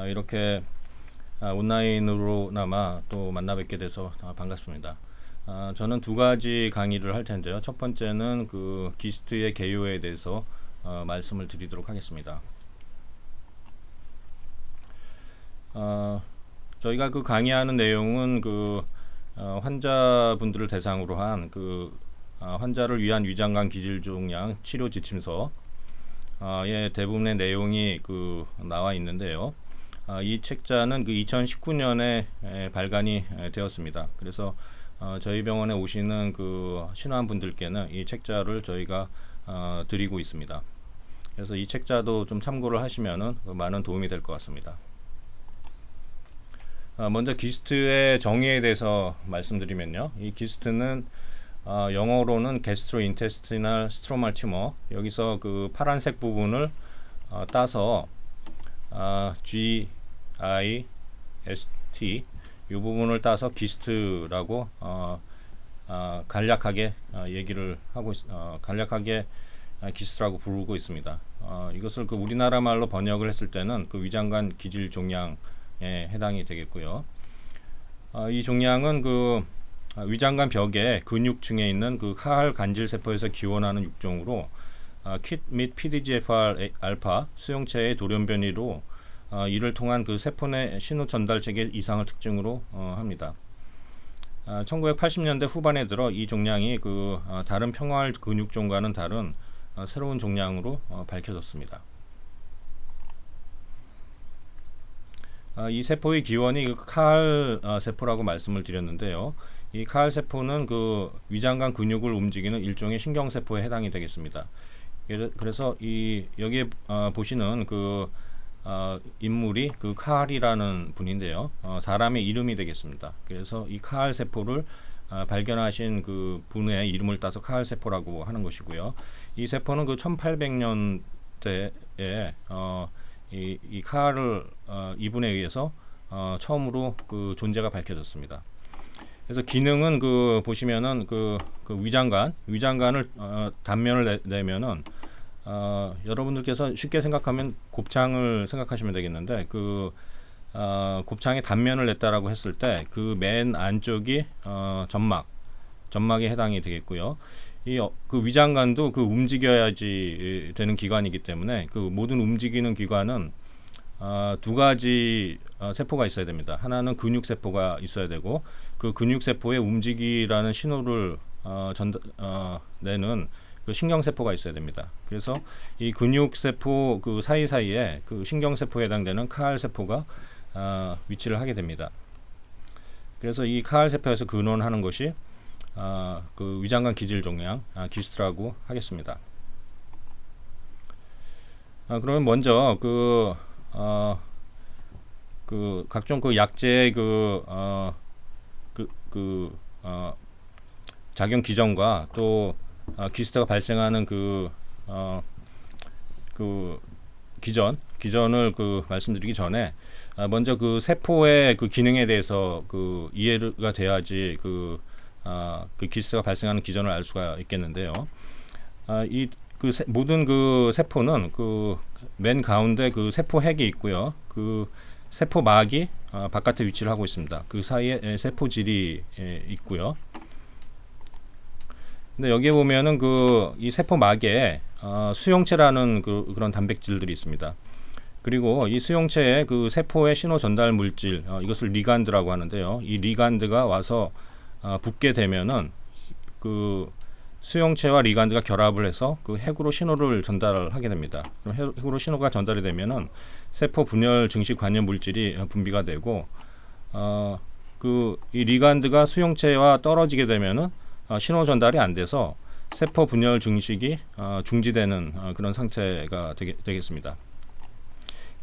이렇게 온라인으로나마 또 만나 뵙게 돼서 반갑습니다. 저는 두 가지 강의를 할 텐데요. 첫 번째는 그 기스트의 개요에 대해서 말씀을 드리도록 하겠습니다. 저희가 그 강의하는 내용은 그 환자분들을 대상으로 한 그 환자를 위한 위장관 기질종양 치료 지침서 의 대부분의 내용이 그 나와 있는데요. 이 책자는 그 2019년에 발간이 되었습니다. 그래서 저희 병원에 오시는 그 신환분들께는 이 책자를 저희가 드리고 있습니다. 그래서 이 책자도 좀 참고를 하시면은 많은 도움이 될 것 같습니다. 먼저 기스트의 정의에 대해서 말씀드리면요. 이 기스트는 영어로는 gastrointestinal stromal tumor, 여기서 그 파란색 부분을 따서 GIST 이 부분을 따서 기스트라고 간략하게 얘기를 하고 간략하게 기스트라고 부르고 있습니다. 이것을 그 우리나라 말로 번역을 했을 때는 그 위장관 기질 종양에 해당이 되겠고요. 이 종양은 그 위장관 벽의 근육층에 있는 그 하할 간질 세포에서 기원하는 육종으로 킷 및 PDGFR 알파 수용체의 돌연변이로 이를 통한 그 세포 내 신호 전달 체계 이상을 특징으로 합니다. 1980년대 후반에 들어 이 종양이 그 다른 평화활 근육종과는 다른 새로운 종양으로 밝혀졌습니다. 이 세포의 기원이 그 카할 세포라고 말씀을 드렸는데요. 이 카할 세포는 그 위장관 근육을 움직이는 일종의 신경세포에 해당이 되겠습니다. 그래서 이 여기에 보시는 그 인물이 그 카할이라는 분인데요. 사람의 이름이 되겠습니다. 그래서 이 카할 세포를 발견하신 그 분의 이름을 따서 카할 세포라고 하는 것이고요. 이 세포는 그 1800년대에 이 카할을 이분에 의해서 처음으로 그 존재가 밝혀졌습니다. 그래서 기능은 그 보시면은 그 위장관을 단면을 내면은 여러분들께서 쉽게 생각하면 곱창을 생각하시면 되겠는데 그 곱창의 단면을 냈다라고 했을 때 그 맨 안쪽이 점막에 해당이 되겠고요. 그 위장관도 그 움직여야지 되는 기관이기 때문에 그 모든 움직이는 기관은 두 가지 세포가 있어야 됩니다. 하나는 근육 세포가 있어야 되고 그 근육 세포에 움직이라는 신호를 내는 그 신경 세포가 있어야 됩니다. 그래서 이 근육 세포 그 사이사이에 그 신경 세포에 해당되는 카할 세포가 위치를 하게 됩니다. 그래서 이 카할 세포에서 근원하는 것이 그 위장관 기질 종양 기스트라고 하겠습니다. 그러면 먼저 그 각종 그 약제의 작용 기전과 또 기스트가 발생하는 그 기전을 그 말씀드리기 전에 먼저 그 세포의 그 기능에 대해서 그 이해가 돼야지 그 기스트가 발생하는 기전을 알 수가 있겠는데요. 모든 그 세포는 그 맨 가운데 그 세포 핵이 있고요. 그 세포막이 바깥에 위치를 하고 있습니다. 그 사이에 세포질이 있고요. 근데 여기에 보면은 이 세포막에 수용체라는 그런 단백질들이 있습니다. 그리고 이 수용체에 그 세포의 신호 전달 물질 이것을 리간드라고 하는데요. 이 리간드가 와서 붙게 되면은 그 수용체와 리간드가 결합을 해서 그 핵으로 신호를 전달하게 됩니다. 그럼 핵으로 신호가 전달이 되면은 세포 분열 증식 관여 물질이 분비가 되고 이 리간드가 수용체와 떨어지게 되면은 신호 전달이 안 돼서 세포 분열 증식이 중지되는 그런 상태가 되겠습니다.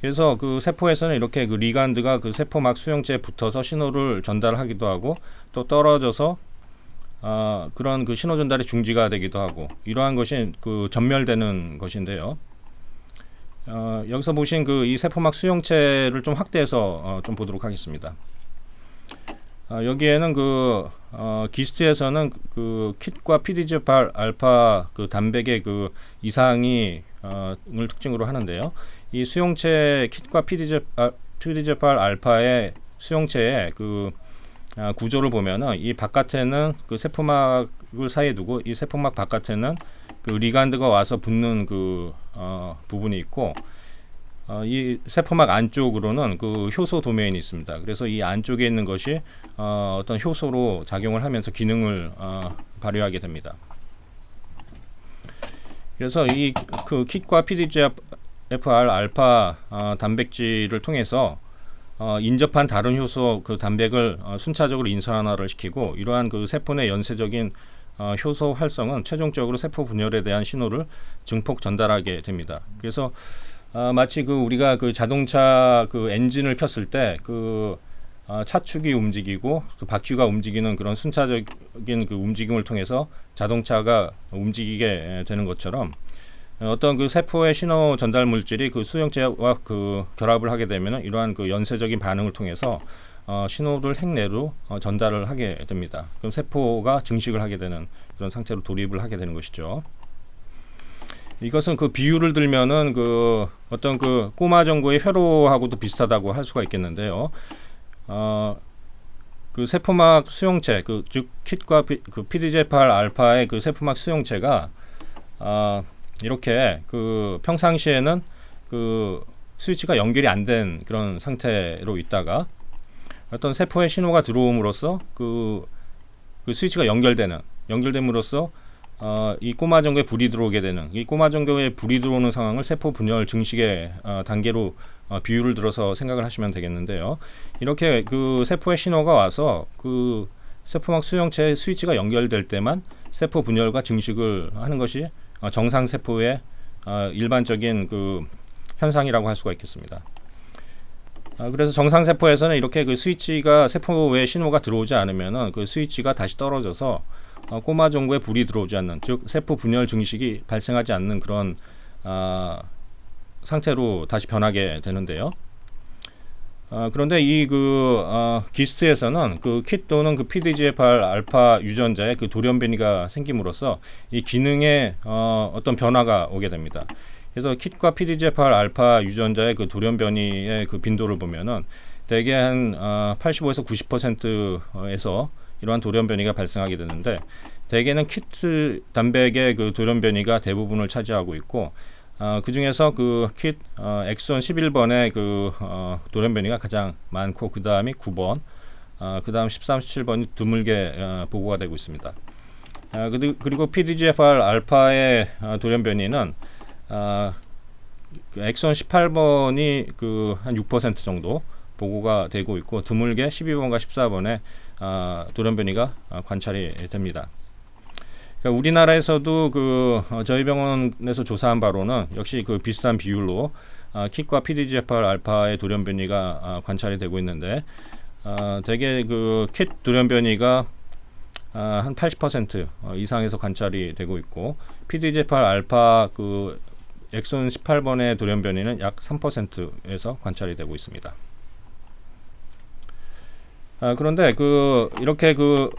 그래서 그 세포에서는 이렇게 그 리간드가 그 세포막 수용체에 붙어서 신호를 전달하기도 하고 또 떨어져서 그런 그 신호 전달이 중지가 되기도 하고 이러한 것이 그 전멸되는 것인데요. 여기서 보신 그 이 세포막 수용체를 좀 확대해서 좀 보도록 하겠습니다. 여기에는 기스트에서는 그 킷과 PDGFR 알파 그 단백의 그 이상이 을 특징으로 하는데요. 이 수용체 킷과 PDGFR 알파의 수용체의 그 구조를 보면은 이 바깥에는 그 세포막을 사이에 두고 이 세포막 바깥에는 그 리간드가 와서 붙는 그 부분이 있고 이 세포막 안쪽으로는 그 효소 도메인이 있습니다. 그래서 이 안쪽에 있는 것이 어떤 효소로 작용을 하면서 기능을 발휘하게 됩니다. 그래서 이 그 킷과 PDGFR 알파 단백질을 통해서 인접한 다른 효소 그 단백을 순차적으로 인산화를 시키고 이러한 그 세포 내 연쇄적인 효소 활성은 최종적으로 세포 분열에 대한 신호를 증폭 전달하게 됩니다. 그래서 마치 그 우리가 그 자동차 그 엔진을 켰을 때 그 차축이 움직이고 또 바퀴가 움직이는 그런 순차적인 그 움직임을 통해서 자동차가 움직이게 되는 것처럼 어떤 그 세포의 신호 전달 물질이 그 수용체와 그 결합을 하게 되면 이러한 그 연쇄적인 반응을 통해서 신호를 핵내로 전달을 하게 됩니다. 그럼 세포가 증식을 하게 되는 그런 상태로 돌입을 하게 되는 것이죠. 이것은 그 비유를 들면은 그 어떤 그 꼬마 정구의 회로하고도 비슷하다고 할 수가 있겠는데요. 그 세포막 수용체, 즉 킷과 그 PDGFR 알파의 그 세포막 수용체가 이렇게 그 평상시에는 그 스위치가 연결이 안 된 그런 상태로 있다가 어떤 세포의 신호가 들어옴으로써 그 스위치가 연결됨으로써 이 꼬마 정구에 불이 들어오게 되는 이 꼬마 정구에 불이 들어오는 상황을 세포 분열 증식의 단계로 비유를 들어서 생각을 하시면 되겠는데요. 이렇게 그 세포의 신호가 와서 그 세포막 수용체의 스위치가 연결될 때만 세포 분열과 증식을 하는 것이 정상 세포의 일반적인 그 현상이라고 할 수가 있겠습니다. 그래서 정상 세포에서는 이렇게 그 스위치가 세포에 신호가 들어오지 않으면은 그 스위치가 다시 떨어져서 꼬마 정구에 불이 들어오지 않는, 즉 세포 분열 증식이 발생하지 않는 그런 상태로 다시 변하게 되는데요. 그런데 이 그 기스트에서는 그 킷 또는 그 PDGFR 알파 유전자의 그 돌연변이가 생김으로써 이 기능에 어떤 변화가 오게 됩니다. 그래서 킷과 PDGFR 알파 유전자의 그 돌연변이의 그 빈도를 보면은 대개 한 85에서 90%에서 이러한 돌연변이가 발생하게 되는데 대개는 킷 단백의 그 돌연변이가 대부분을 차지하고 있고 그 중에서 그 킷 엑손 11번의 그 돌연변이가 가장 많고 그 다음이 9번, 그 다음 13, 17번이 드물게 보고가 되고 있습니다. 그리고 PDGFR 알파의 돌연변이는 그 엑손 18번이 그 한 6% 정도 보고가 되고 있고 드물게 12번과 14번에 돌연변이가 관찰이 됩니다. 그러니까 우리나라에서도 그 저희 병원에서 조사한 바로는 역시 그 비슷한 비율로 킷과 PDGFR 알파의 돌연변이가 관찰이 되고 있는데 대개 그 킷 돌연변이가 한 80% 이상에서 관찰이 되고 있고 PDGFR 알파 그 엑손 18번의 돌연변이는 약 3%에서 관찰이 되고 있습니다. 그런데 그 이렇게 그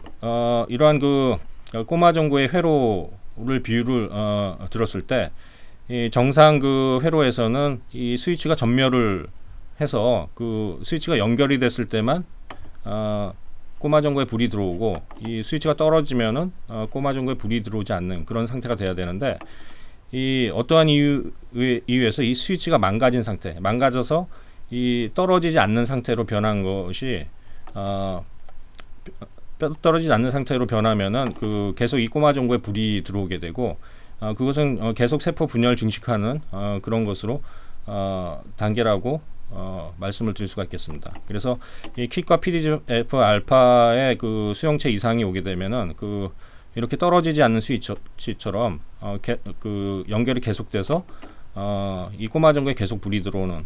이러한 그 꼬마 정구의 회로를 비유를 들었을 때 이 정상 그 회로에서는 이 스위치가 전멸을 해서 그 스위치가 연결이 됐을 때만 꼬마 정구에 불이 들어오고 이 스위치가 떨어지면은 꼬마 정구에 불이 들어오지 않는 그런 상태가 돼야 되는데 이 어떠한 이유에서 이 스위치가 망가져서 이 떨어지지 않는 상태로 변한 것이 떨어지지 않는 상태로 변하면은 그 계속 이 꼬마 정구에 불이 들어오게 되고 그것은 계속 세포 분열 증식하는 그런 것으로 단계라고 말씀을 드릴 수가 있겠습니다. 그래서 이 킷과 PDGFR 알파의 그 수용체 이상이 오게 되면은 그 이렇게 떨어지지 않는 스위치처럼 그 연결이 계속돼서 이 꼬마 정구에 계속 불이 들어오는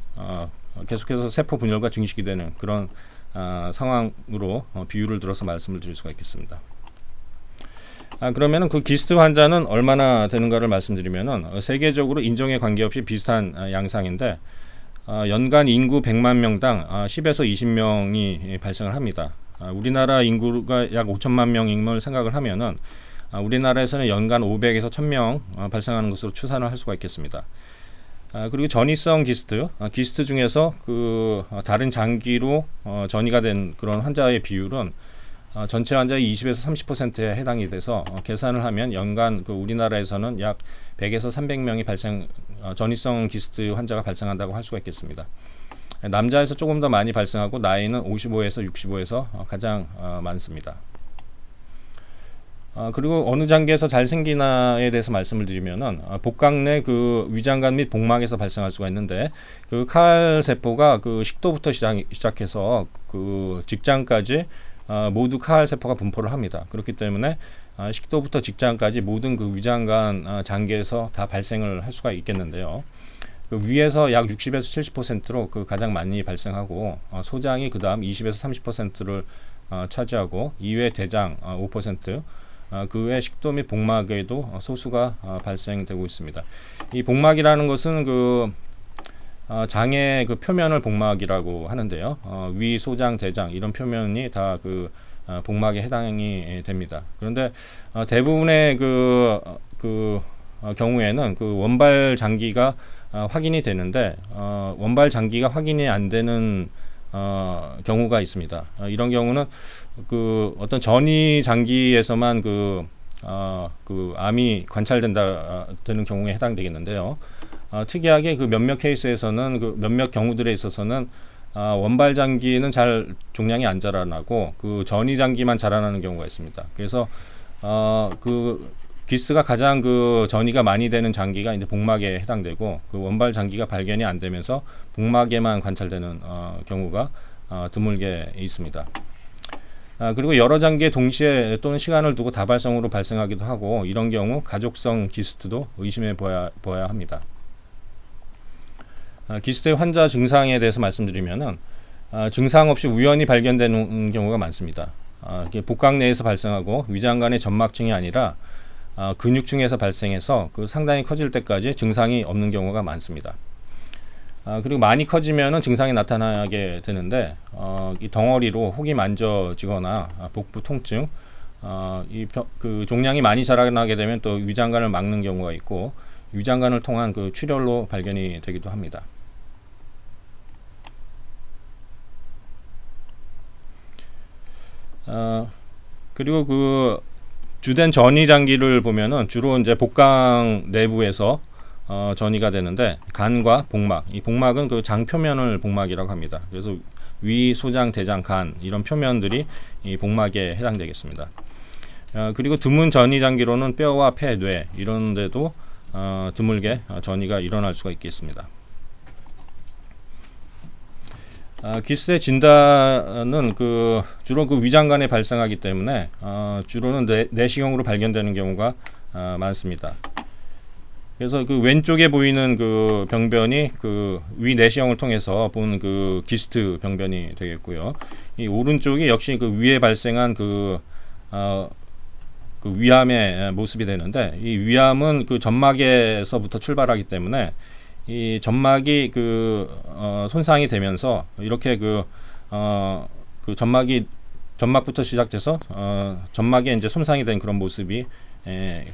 계속해서 세포 분열과 증식이 되는 그런 상황으로 비유를 들어서 말씀을 드릴 수가 있겠습니다. 그러면은 그 기스트 환자는 얼마나 되는가를 말씀드리면은 세계적으로 인종에 관계없이 비슷한 양상인데 연간 인구 100만 명당 10에서 20명이 발생을 합니다. 우리나라 인구가 약 5천만 명임을 생각을 하면은 우리나라에서는 연간 500에서 1000명 발생하는 것으로 추산을 할 수가 있겠습니다. 그리고 전이성 기스트, 기스트 중에서 다른 장기로 전이가 된 그런 환자의 비율은 전체 환자의 20에서 30%에 해당이 돼서 계산을 하면 연간 우리나라에서는 약 100에서 300명이 전이성 기스트 환자가 발생한다고 할 수가 있겠습니다. 남자에서 조금 더 많이 발생하고 나이는 55에서 65에서 가장 많습니다. 그리고 어느 장기에서 잘 생기나에 대해서 말씀을 드리면은 복강 내 위장관 및 복막에서 발생할 수가 있는데 칼 세포가 식도부터 시작해서 직장까지 모두 칼 세포가 분포를 합니다. 그렇기 때문에 식도부터 직장까지 모든 위장관 장기에서 다 발생을 할 수가 있겠는데요. 위에서 약 60에서 70%로 가장 많이 발생하고 소장이 그다음 20에서 30%를 차지하고 이외 대장 5%, 그 외 식도 및 복막에도 소수가 발생되고 있습니다. 이 복막이라는 것은 장의 표면을 복막이라고 하는데요. 위, 소장, 대장 이런 표면이 다 복막에 해당이 됩니다. 그런데 대부분의 경우에는 원발 장기가 확인이 되는데 원발 장기가 확인이 안 되는 경우가 있습니다. 이런 경우는 어떤 전이 장기에서만 암이 관찰되는 경우에 해당되겠는데요. 특이하게 몇몇 케이스에서는 몇몇 경우들에 있어서는 원발 장기는 잘 종양이 안 자라나고 전이 장기만 자라나는 경우가 있습니다. 그래서 기스트가 가장 전이가 많이 되는 장기가 이제 복막에 해당되고 원발 장기가 발견이 안 되면서 복막에만 관찰되는 경우가 드물게 있습니다. 그리고 여러 장기에 동시에 또는 시간을 두고 다발성으로 발생하기도 하고 이런 경우 가족성 기스트도 의심해 보아야 합니다. 기스트의 환자 증상에 대해서 말씀드리면은 증상 없이 우연히 발견되는 경우가 많습니다. 복강 내에서 발생하고 위장관의 점막층이 아니라 근육층에서 발생해서 상당히 커질 때까지 증상이 없는 경우가 많습니다. 그리고 많이 커지면은 증상이 나타나게 되는데 이 덩어리로 혹이 만져지거나 복부 통증, 종양이 많이 자라나게 되면 또 위장관을 막는 경우가 있고 위장관을 통한 출혈로 발견이 되기도 합니다. 그리고 주된 전이 장기를 보면은 주로 이제 복강 내부에서 전이가 되는데 간과 복막, 이 복막은 장 표면을 복막이라고 합니다. 그래서 위, 소장, 대장, 간 이런 표면들이 이 복막에 해당되겠습니다. 그리고 드문 전이 장기로는 뼈와 폐, 뇌 이런 데도 드물게 전이가 일어날 수가 있겠습니다. 기스트의 진단은 주로 위장관에 발생하기 때문에 주로는 내시경으로 발견되는 경우가 많습니다. 그래서 왼쪽에 보이는 병변이 위 내시경을 통해서 본 기스트 병변이 되겠고요. 이 오른쪽이 역시 위에 발생한 위암의 모습이 되는데 이 위암은 점막에서부터 출발하기 때문에 이 점막이 손상이 되면서 이렇게 점막부터 시작돼서 점막에 이제 손상이 된 그런 모습이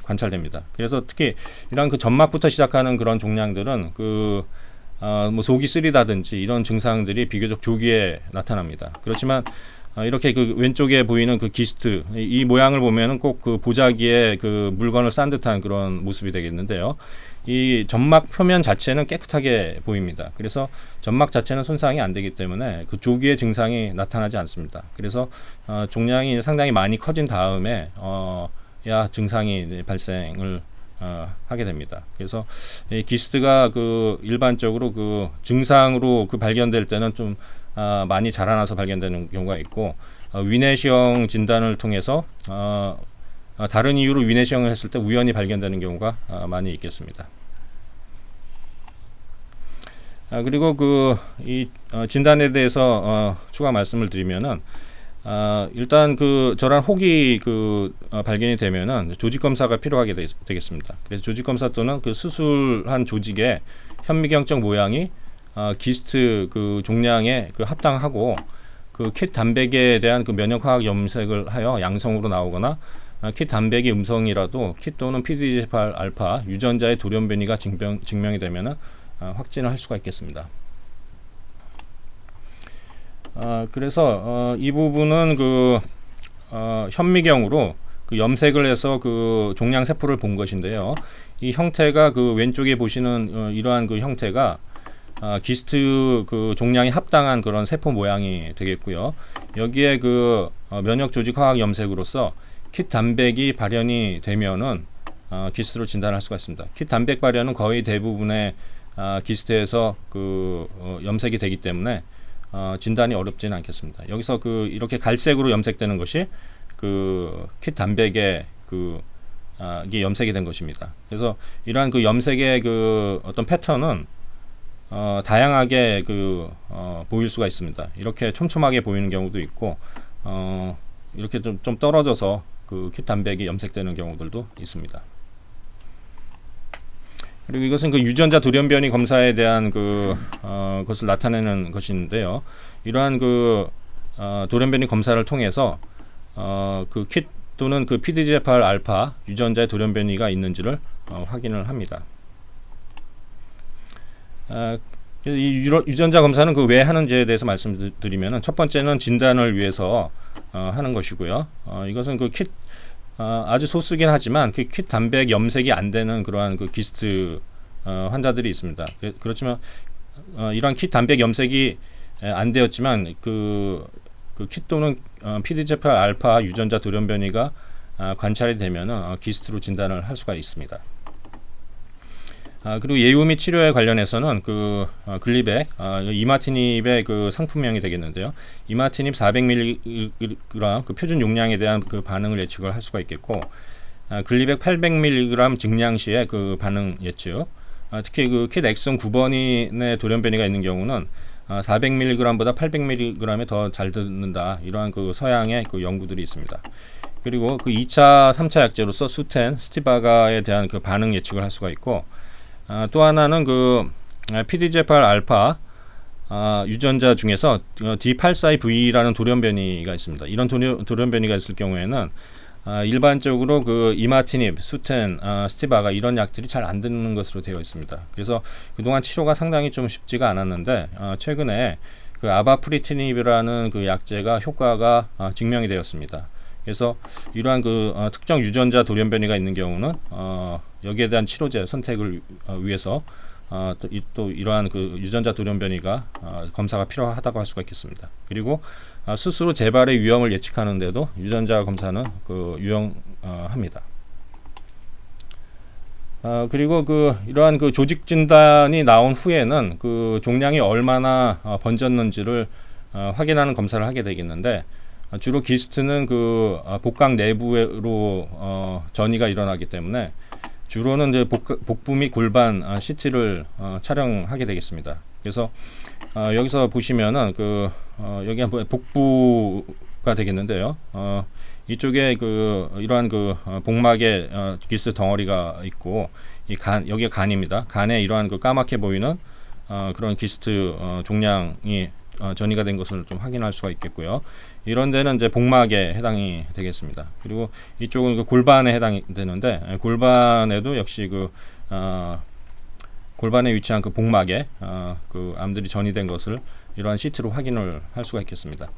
관찰됩니다. 그래서 특히 이런 점막부터 시작하는 그런 종양들은 뭐 속이 쓰리다든지 이런 증상들이 비교적 조기에 나타납니다. 그렇지만 이렇게 왼쪽에 보이는 기스트 이 모양을 보면은 꼭 보자기에 물건을 싼 듯한 그런 모습이 되겠는데요. 이 점막 표면 자체는 깨끗하게 보입니다. 그래서 점막 자체는 손상이 안 되기 때문에 조기의 증상이 나타나지 않습니다. 그래서 종양이 상당히 많이 커진 다음에 증상이 발생을 하게 됩니다. 그래서 이 기스트가 일반적으로 증상으로 발견될 때는 좀 많이 자라나서 발견되는 경우가 있고 위내시경 진단을 통해서 다른 이유로 위내시경을 했을 때 우연히 발견되는 경우가 많이 있겠습니다. 그리고 이 진단에 대해서 추가 말씀을 드리면은 일단 저런 혹이 발견이 되면은 조직 검사가 필요하게 되겠습니다. 그래서 조직 검사 또는 수술한 조직의 현미경적 모양이 기스트 종양에 합당하고 킷 단백에 대한 면역화학 염색을 하여 양성으로 나오거나 킷 단백이 음성이라도 킷 또는 PDGFR 알파 유전자의 돌연변이가 증명이 되면은 확진을 할 수가 있겠습니다. 그래서 이 부분은 현미경으로 염색을 해서 종양 세포를 본 것인데요. 이 형태가 왼쪽에 보시는 이러한 형태가 기스트 종양에 합당한 그런 세포 모양이 되겠고요. 여기에 면역 조직 화학 염색으로서 킷 단백이 발현이 되면은 기스트로 진단할 수가 있습니다. 킷 단백 발현은 거의 대부분의 기스트에서 염색이 되기 때문에 진단이 어렵지는 않겠습니다. 여기서 이렇게 갈색으로 염색되는 것이 킷 단백의 이게 염색이 된 것입니다. 그래서 이러한 염색의 어떤 패턴은 다양하게 보일 수가 있습니다. 이렇게 촘촘하게 보이는 경우도 있고 이렇게 좀 떨어져서 킷 단백이 염색되는 경우들도 있습니다. 그리고 이것은 유전자 돌연변이 검사에 대한 것을 나타내는 것인데요. 이러한 돌연변이 검사를 통해서 킷 또는 PDGFR 알파 유전자의 돌연변이가 있는지를 확인을 합니다. 이 유전자 검사는 왜 하는지에 대해서 말씀드리면, 첫 번째는 진단을 위해서 하는 것이고요. 이것은 킷 아주 소수긴 하지만 킷 단백 염색이 안 되는 그러한 기스트 환자들이 있습니다. 그렇지만 이러한 킷 단백 염색이 안 되었지만 킷 또는 PDGFR 알파 유전자 돌연변이가 관찰이 되면 기스트로 진단을 할 수가 있습니다. 그리고 예후 및 치료에 관련해서는 글리백, 이마티닙의 상품명이 되겠는데요. 이마티닙 400mg 표준 용량에 대한 반응을 예측을 할 수가 있겠고, 글리백 800mg 증량 시의 반응 예측, 특히 킷 엑손 9번인의 돌연변이가 있는 경우는 400mg보다 800mg에 더 잘 듣는다, 이러한 서양의 연구들이 있습니다. 그리고 2차, 3차 약제로서 수텐, 스티바가에 대한 반응 예측을 할 수가 있고, 또 하나는 PDGFR 알파 유전자 중에서 D842V라는 돌연변이가 있습니다. 이런 돌연변이가 있을 경우에는 일반적으로 이마티닙, 수텐, 스티바가 이런 약들이 잘 안 듣는 것으로 되어 있습니다. 그래서 그동안 치료가 상당히 좀 쉽지가 않았는데 최근에 아바프리티닙이라는 약제가 효과가 증명이 되었습니다. 그래서 이러한 특정 유전자 돌연변이가 있는 경우는 여기에 대한 치료제 선택을 위해서 또 이러한 유전자 돌연변이가 검사가 필요하다고 할 수가 있겠습니다. 그리고 스스로 재발의 위험을 예측하는데도 유전자 검사는 유용합니다. 그리고 이러한 조직 진단이 나온 후에는 종양이 얼마나 번졌는지를 확인하는 검사를 하게 되겠는데, 주로 기스트는 복강 내부로 전이가 일어나기 때문에 주로는 이제 복부 및 골반 CT를 촬영하게 되겠습니다. 그래서 여기서 보시면은 여기 한번 복부가 되겠는데요. 이쪽에 이러한 복막에 기스트 덩어리가 있고, 여기가 간입니다. 간에 이러한 까맣게 보이는 그런 기스트 종양이 전이가 된 것을 좀 확인할 수가 있겠고요. 이런 데는 이제 복막에 해당이 되겠습니다. 그리고 이쪽은 골반에 해당이 되는데, 골반에도 역시 골반에 위치한 복막에 암들이 전이된 것을 이러한 CT로 확인을 할 수가 있겠습니다.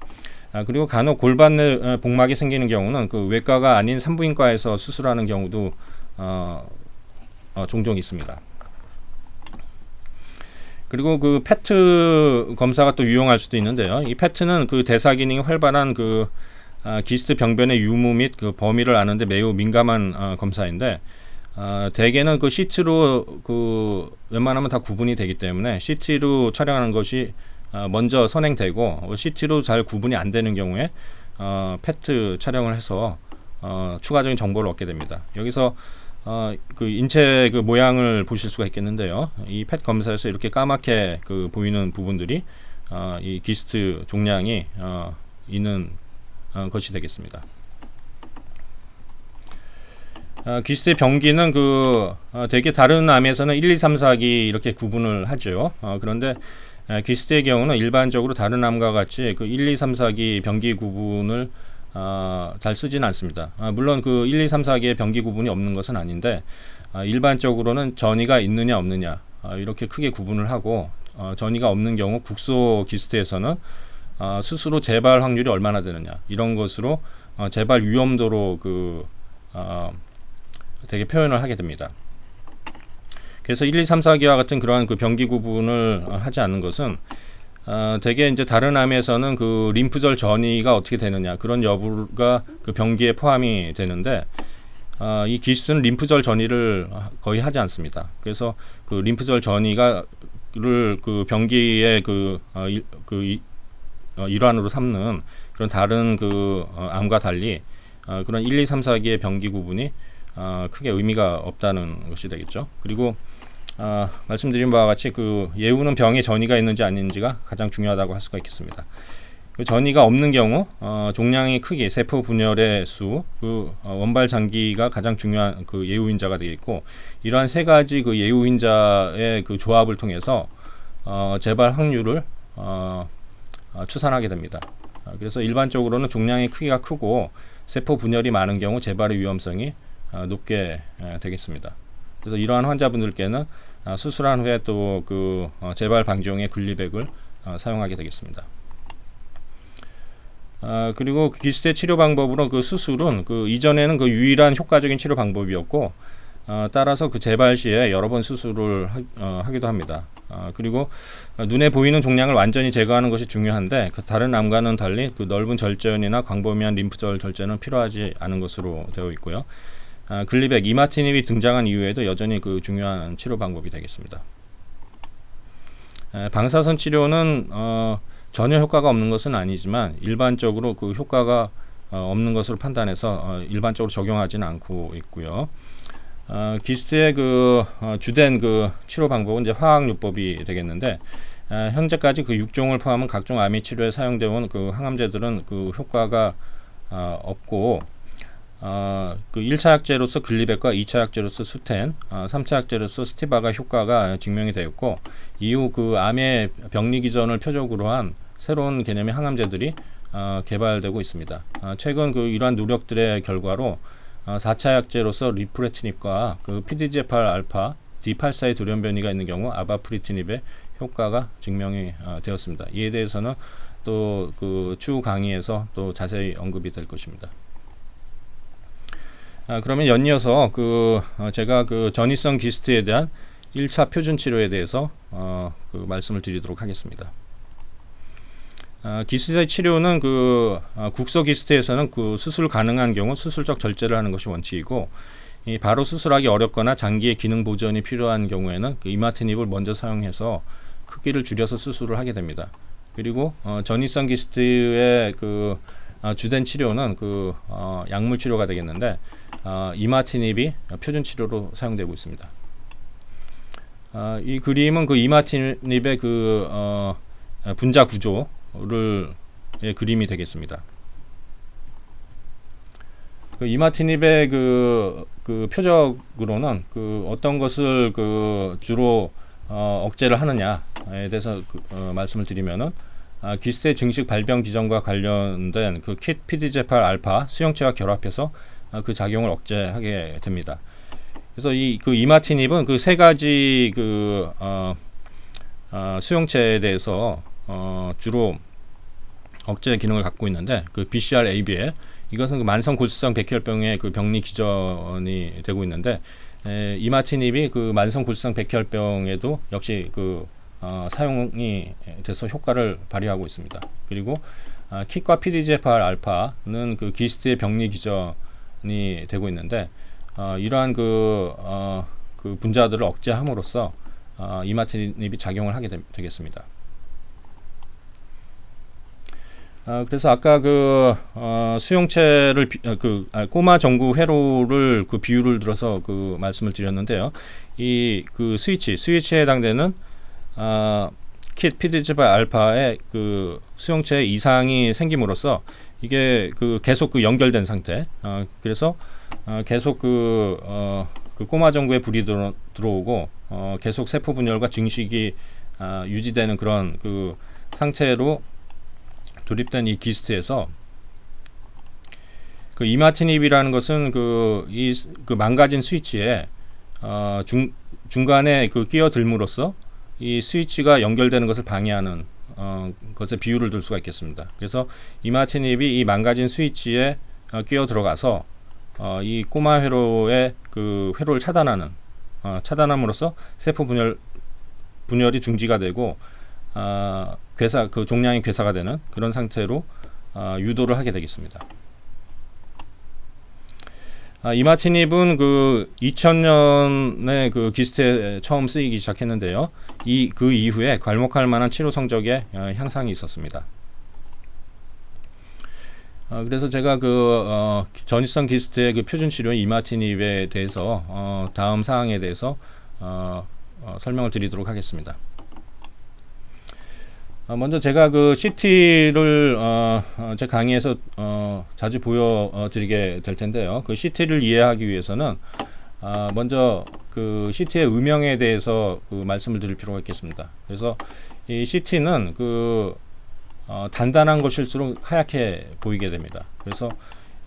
그리고 간혹 골반 내 복막이 생기는 경우는 외과가 아닌 산부인과에서 수술하는 경우도 종종 있습니다. 그리고 페트 검사가 또 유용할 수도 있는데요. 이 페트는 대사 기능이 활발한 기스트 병변의 유무 및 범위를 아는데 매우 민감한 검사인데, 대개는 CT로 웬만하면 다 구분이 되기 때문에 CT로 촬영하는 것이 먼저 선행되고, CT로 잘 구분이 안 되는 경우에 페트 촬영을 해서 추가적인 정보를 얻게 됩니다. 여기서 인체 모양을 보실 수가 있겠는데요. 이 펫 검사에서 이렇게 까맣게 보이는 부분들이 이 기스트 종양이 있는 것이 되겠습니다. 기스트의 병기는 대개 다른 암에서는 1, 2, 3, 4기 이렇게 구분을 하죠. 그런데 기스트의 경우는 일반적으로 다른 암과 같이 1, 2, 3, 4기 병기 구분을 잘 쓰지는 않습니다. 물론 1, 2, 3, 4기의 병기 구분이 없는 것은 아닌데, 일반적으로는 전이가 있느냐 없느냐, 이렇게 크게 구분을 하고 전이가 없는 경우 국소 기스트에서는 스스로 재발 확률이 얼마나 되느냐 이런 것으로 재발 위험도로 되게 표현을 하게 됩니다. 그래서 1, 2, 3, 4기와 같은 그러한 그 병기 구분을 하지 않는 것은 대개 이제 다른 암에서는 그 림프절 전이가 어떻게 되느냐 그런 여부가 그 병기에 포함이 되는데 이 기스트는 림프절 전이를 거의 하지 않습니다. 그래서 그 림프절 전이가를 그 병기의 일환으로 삼는 그런 다른 암과 달리 그런 1, 2, 3, 4기의 병기 구분이 크게 의미가 없다는 것이 되겠죠. 그리고 말씀드린 바와 같이 그 예후는 병에 전이가 있는지 아닌지가 가장 중요하다고 할 수가 있겠습니다. 그 전이가 없는 경우 종양의 크기, 세포 분열의 수, 원발 장기가 가장 중요한 그 예후인자가 되겠고 이러한 세 가지 그 예후인자의 그 조합을 통해서 재발 확률을 추산하게 됩니다. 그래서 일반적으로는 종양의 크기가 크고 세포 분열이 많은 경우 재발의 위험성이 높게 되겠습니다. 그래서 이러한 환자분들께는 수술한 후에 또 재발 방지용의 글리백을 사용하게 되겠습니다. 그리고 기스트의 치료 방법으로 그 수술은 이전에는 유일한 효과적인 치료 방법이었고 따라서 그 재발 시에 여러 번 수술을 하기도 합니다. 그리고 눈에 보이는 종양을 완전히 제거하는 것이 중요한데 다른 암과는 달리 넓은 절제원이나 광범위한 림프절 절제는 필요하지 않은 것으로 되어 있고요. 글리백, 이마티닙이 등장한 이후에도 여전히 중요한 치료 방법이 되겠습니다. 방사선 치료는 전혀 효과가 없는 것은 아니지만 일반적으로 효과가 없는 것으로 판단해서 일반적으로 적용하지는 않고 있고요. 기스트의 주된 치료 방법은 이제 화학요법이 되겠는데 현재까지 6종을 포함한 각종 암의 치료에 사용되어 온 항암제들은 효과가 없고 1차 약제로서 글리백과 2차 약제로서 수텐, 3차 약제로서 스티바가 효과가 증명이 되었고 이후 암의 병리 기전을 표적으로 한 새로운 개념의 항암제들이 개발되고 있습니다. 최근 이러한 노력들의 결과로 4차 약제로서 리프레티닙과 PDGFR 알파, D84의 돌연변이가 있는 경우 아바프리티닙의 효과가 증명이 되었습니다. 이에 대해서는 또 추후 강의에서 또 자세히 언급이 될 것입니다. 그러면 연이어서 제가 전이성 기스트에 대한 1차 표준 치료에 대해서 말씀을 드리도록 하겠습니다. 기스트의 치료는 국소 기스트에서는 수술 가능한 경우 수술적 절제를 하는 것이 원칙이고 바로 수술하기 어렵거나 장기의 기능 보존이 필요한 경우에는 이마티닙을 먼저 사용해서 크기를 줄여서 수술을 하게 됩니다. 그리고 전이성 기스트의 주된 치료는 약물 치료가 되겠는데 이마티닙이 표준 치료로 사용되고 있습니다. 이 그림은 이마티닙의 분자 구조의 그림이 되겠습니다. 이마티닙의 표적으로는 어떤 것을 주로 억제를 하느냐에 대해서 말씀을 드리면은 기스트의 증식 발병 기전과 관련된 킷 PDGFR 알파 수용체와 결합해서 그 작용을 억제하게 됩니다. 그래서 이마티닙은 세 가지 수용체에 대해서 주로 억제 기능을 갖고 있는데 BCR, ABL 이것은 만성 골수성 백혈병의 병리 기전이 되고 있는데 이마티닙이 만성 골수성 백혈병에도 역시 사용이 돼서 효과를 발휘하고 있습니다. 그리고 킷과 PDGFR 알파는 기스트의 병리 기전이 되고 있는데 이러한 분자들을 억제함으로써 이마티닙이 작용을 하게 되겠습니다. 그래서 아까 수용체를 꼬마 전구 회로를 비율을 들어서 말씀을 드렸는데요. 이 스위치에 해당되는 킷 PDGFR 알파의 수용체 이상이 생김으로써 이게 계속 연결된 상태. 그래서 계속 꼬마 전구에 불이 들어오고 계속 세포 분열과 증식이 유지되는 그런 상태로 돌입된 이 기스트에서 이마티닙이라는 것은 이 망가진 스위치에 중간에 그 끼어들므로써 이 스위치가 연결되는 것을 방해하는 것에 비유를 들 수가 있겠습니다. 그래서 이마티닙이 이 망가진 스위치에 끼어 들어가서 이 꼬마 회로의 그 회로를 차단함으로써 세포 분열이 중지가 되고 그 종양이 괴사가 되는 그런 상태로 유도를 하게 되겠습니다. 이마티닙은 그 2000년에 그 기스트에 처음 쓰이기 시작했는데요. 그 이후에 괄목할 만한 치료 성적의 향상이 있었습니다. 그래서 제가 그 전이성 기스트의 그 표준 치료인 이마티닙에 대해서 다음 사항에 대해서 설명을 드리도록 하겠습니다. 먼저 제가 그 CT를 제 강의에서 자주 보여드리게 될 텐데요. 그 CT를 이해하기 위해서는 먼저 그 CT의 음영에 대해서 그 말씀을 드릴 필요가 있겠습니다. 그래서 이 CT는 그 단단한 것일수록 하얗게 보이게 됩니다. 그래서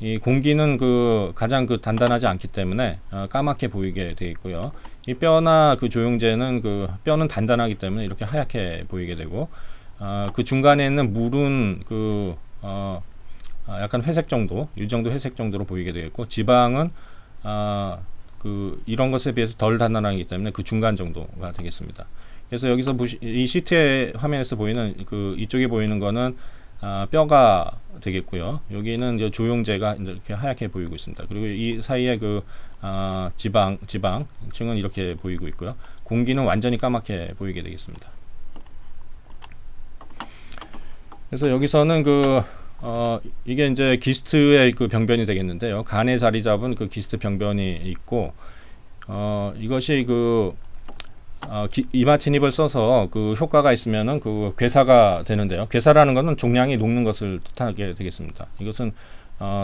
이 공기는 그 가장 그 단단하지 않기 때문에 까맣게 보이게 되어 있고요. 이 뼈나 그 조영제는 그 뼈는 단단하기 때문에 이렇게 하얗게 보이게 되고, 그 중간에 있는 물은 그 약간 회색 정도, 이 정도 회색 정도로 보이게 되겠고, 지방은 그 이런 것에 비해서 덜 단단하기 때문에 그 중간 정도가 되겠습니다. 그래서 여기서 이 CT 화면에서 보이는 그 이쪽에 보이는 거는 뼈가 되겠고요. 여기는 이제 조영제가 이렇게 하얗게 보이고 있습니다. 그리고 이 사이에 그 지방층은 이렇게 보이고 있고요. 공기는 완전히 까맣게 보이게 되겠습니다. 그래서 여기서는 이게 이제 기스트의 그 병변이 되겠는데요. 간에 자리 잡은 그 기스트 병변이 있고, 이것이 이마티닙을 써서 그 효과가 있으면은 그 괴사가 되는데요. 괴사라는 것은 종양이 녹는 것을 뜻하게 되겠습니다. 이것은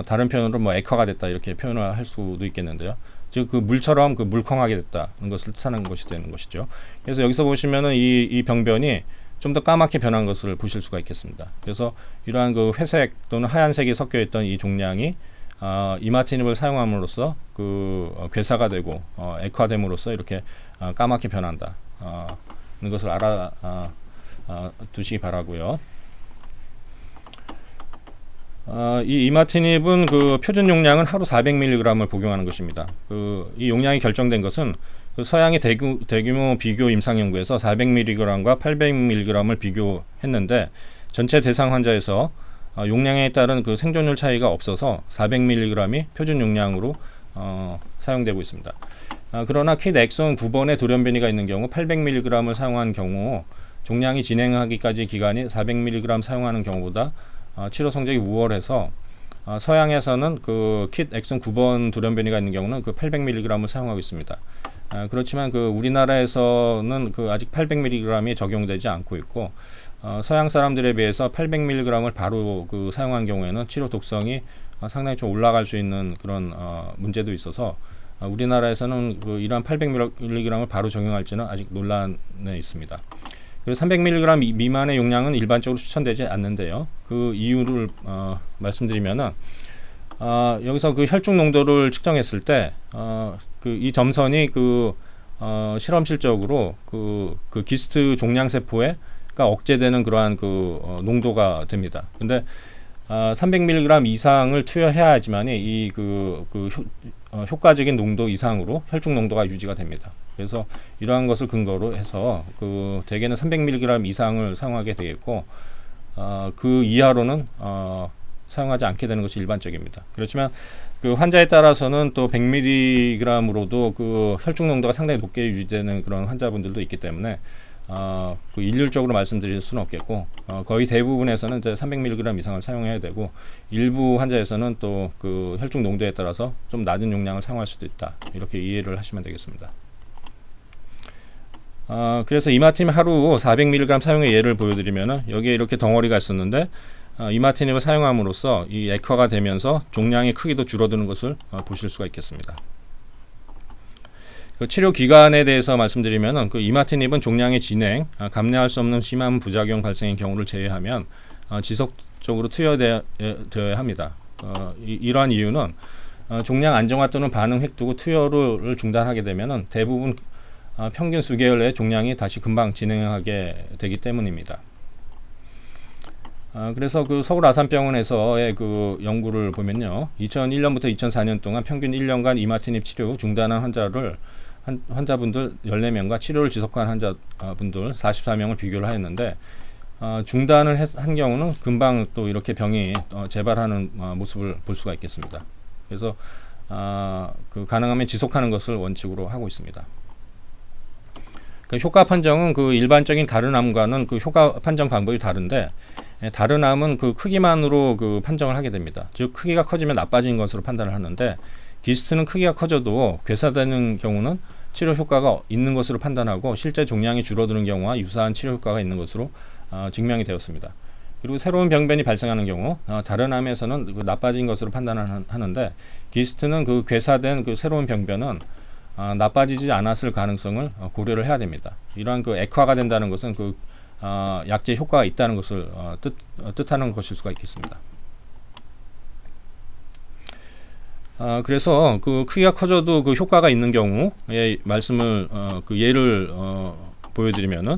다른 표현으로 뭐 액화가 됐다 이렇게 표현을 할 수도 있겠는데요. 즉 그 물처럼 그 물컹하게 됐다는 것을 뜻하는 것이 되는 것이죠. 그래서 여기서 보시면은 이 병변이 좀 더 까맣게 변한 것을 보실 수가 있겠습니다. 그래서 이러한 그 회색 또는 하얀색이 섞여 있던 이 종양이 이마티닙을 사용함으로써 그 괴사가 되고 액화됨으로써 이렇게 까맣게 변한다. 는 것을 두시기 바라고요. 이 이마티닙은 그 표준 용량은 하루 400mg을 복용하는 것입니다. 이 용량이 결정된 것은 그 서양의 대규모 비교 임상 연구에서 400mg과 800mg을 비교했는데 전체 대상 환자에서 용량에 따른 그 생존율 차이가 없어서 400mg이 표준 용량으로 사용되고 있습니다. 그러나 킷 엑손 9번의 돌연변이가 있는 경우 800mg을 사용한 경우 종양이 진행하기까지 기간이 400mg 사용하는 경우보다 치료 성적이 우월해서 서양에서는 그 킷 엑손 9번 돌연변이가 있는 경우는 그 800mg을 사용하고 있습니다. 그렇지만 그 우리나라에서는 그 아직 800mg이 적용되지 않고 있고, 서양 사람들에 비해서 800mg을 바로 그 사용한 경우에는 치료 독성이 상당히 좀 올라갈 수 있는 그런 문제도 있어서 우리나라에서는 그 이러한 800mg을 바로 적용할지는 아직 논란에 있습니다. 그리고 300mg 미만의 용량은 일반적으로 추천되지 않는데요. 그 이유를 말씀드리면은 여기서 그 혈중 농도를 측정했을 때 이 점선이 실험실적으로 그 기스트 종양 세포가 억제되는 그러한 농도가 됩니다. 근데 300mg 이상을 투여해야 하지만이 효과적인 농도 이상으로 혈중 농도가 유지가 됩니다. 그래서 이러한 것을 근거로 해서 대개는 300mg 이상을 사용하게 되겠고, 그 이하로는 사용하지 않게 되는 것이 일반적입니다. 그렇지만 그 환자에 따라서는 또 100mg으로도 그 혈중 농도가 상당히 높게 유지되는 그런 환자분들도 있기 때문에 일률적으로 말씀드릴 수는 없겠고, 거의 대부분에서는 이제 300mg 이상을 사용해야 되고, 일부 환자에서는 또 그 혈중 농도에 따라서 좀 낮은 용량을 사용할 수도 있다. 이렇게 이해를 하시면 되겠습니다. 그래서 이마티닙 하루 400mg 사용의 예를 보여드리면은 여기에 이렇게 덩어리가 있었는데, 이마티닙을 사용함으로써 이 액화가 되면서 종양의 크기도 줄어드는 것을 보실 수가 있겠습니다. 그 치료 기간에 대해서 말씀드리면은 이마티닙은 종양의 진행, 감내할 수 없는 심한 부작용 발생의 경우를 제외하면 지속적으로 투여되어야 합니다. 이러한 이유는 종양 안정화 또는 반응 획두고 투여를 중단하게 되면은 대부분 평균 수개월 내에 종양이 다시 금방 진행하게 되기 때문입니다. 그래서 그 서울 아산병원에서의 그 연구를 보면요, 2001년부터 2004년 동안 평균 1년간 이마티닙 치료 중단한 환자분들 14명과 치료를 지속한 환자분들 44명을 비교를 하였는데, 중단을 한 경우는 금방 또 이렇게 병이 재발하는 모습을 볼 수가 있겠습니다. 그래서 그 가능하면 지속하는 것을 원칙으로 하고 있습니다. 그 효과 판정은 그 일반적인 다른 암과는 그 효과 판정 방법이 다른데, 다른 암은 그 크기만으로 그 판정을 하게 됩니다. 즉 크기가 커지면 나빠진 것으로 판단을 하는데, 기스트는 크기가 커져도 괴사되는 경우는 치료 효과가 있는 것으로 판단하고, 실제 종양이 줄어드는 경우와 유사한 치료 효과가 있는 것으로 증명이 되었습니다. 그리고 새로운 병변이 발생하는 경우 다른 암에서는 그 나빠진 것으로 판단을 하는데, 기스트는 그 괴사된 그 새로운 병변은 나빠지지 않았을 가능성을 고려를 해야 됩니다. 이러한 그 액화가 된다는 것은 그 약제 효과가 있다는 것을 뜻하는 것일 수가 있겠습니다. 그래서 그 크기가 커져도 그 효과가 있는 경우의 말씀을 그 예를 보여드리면은,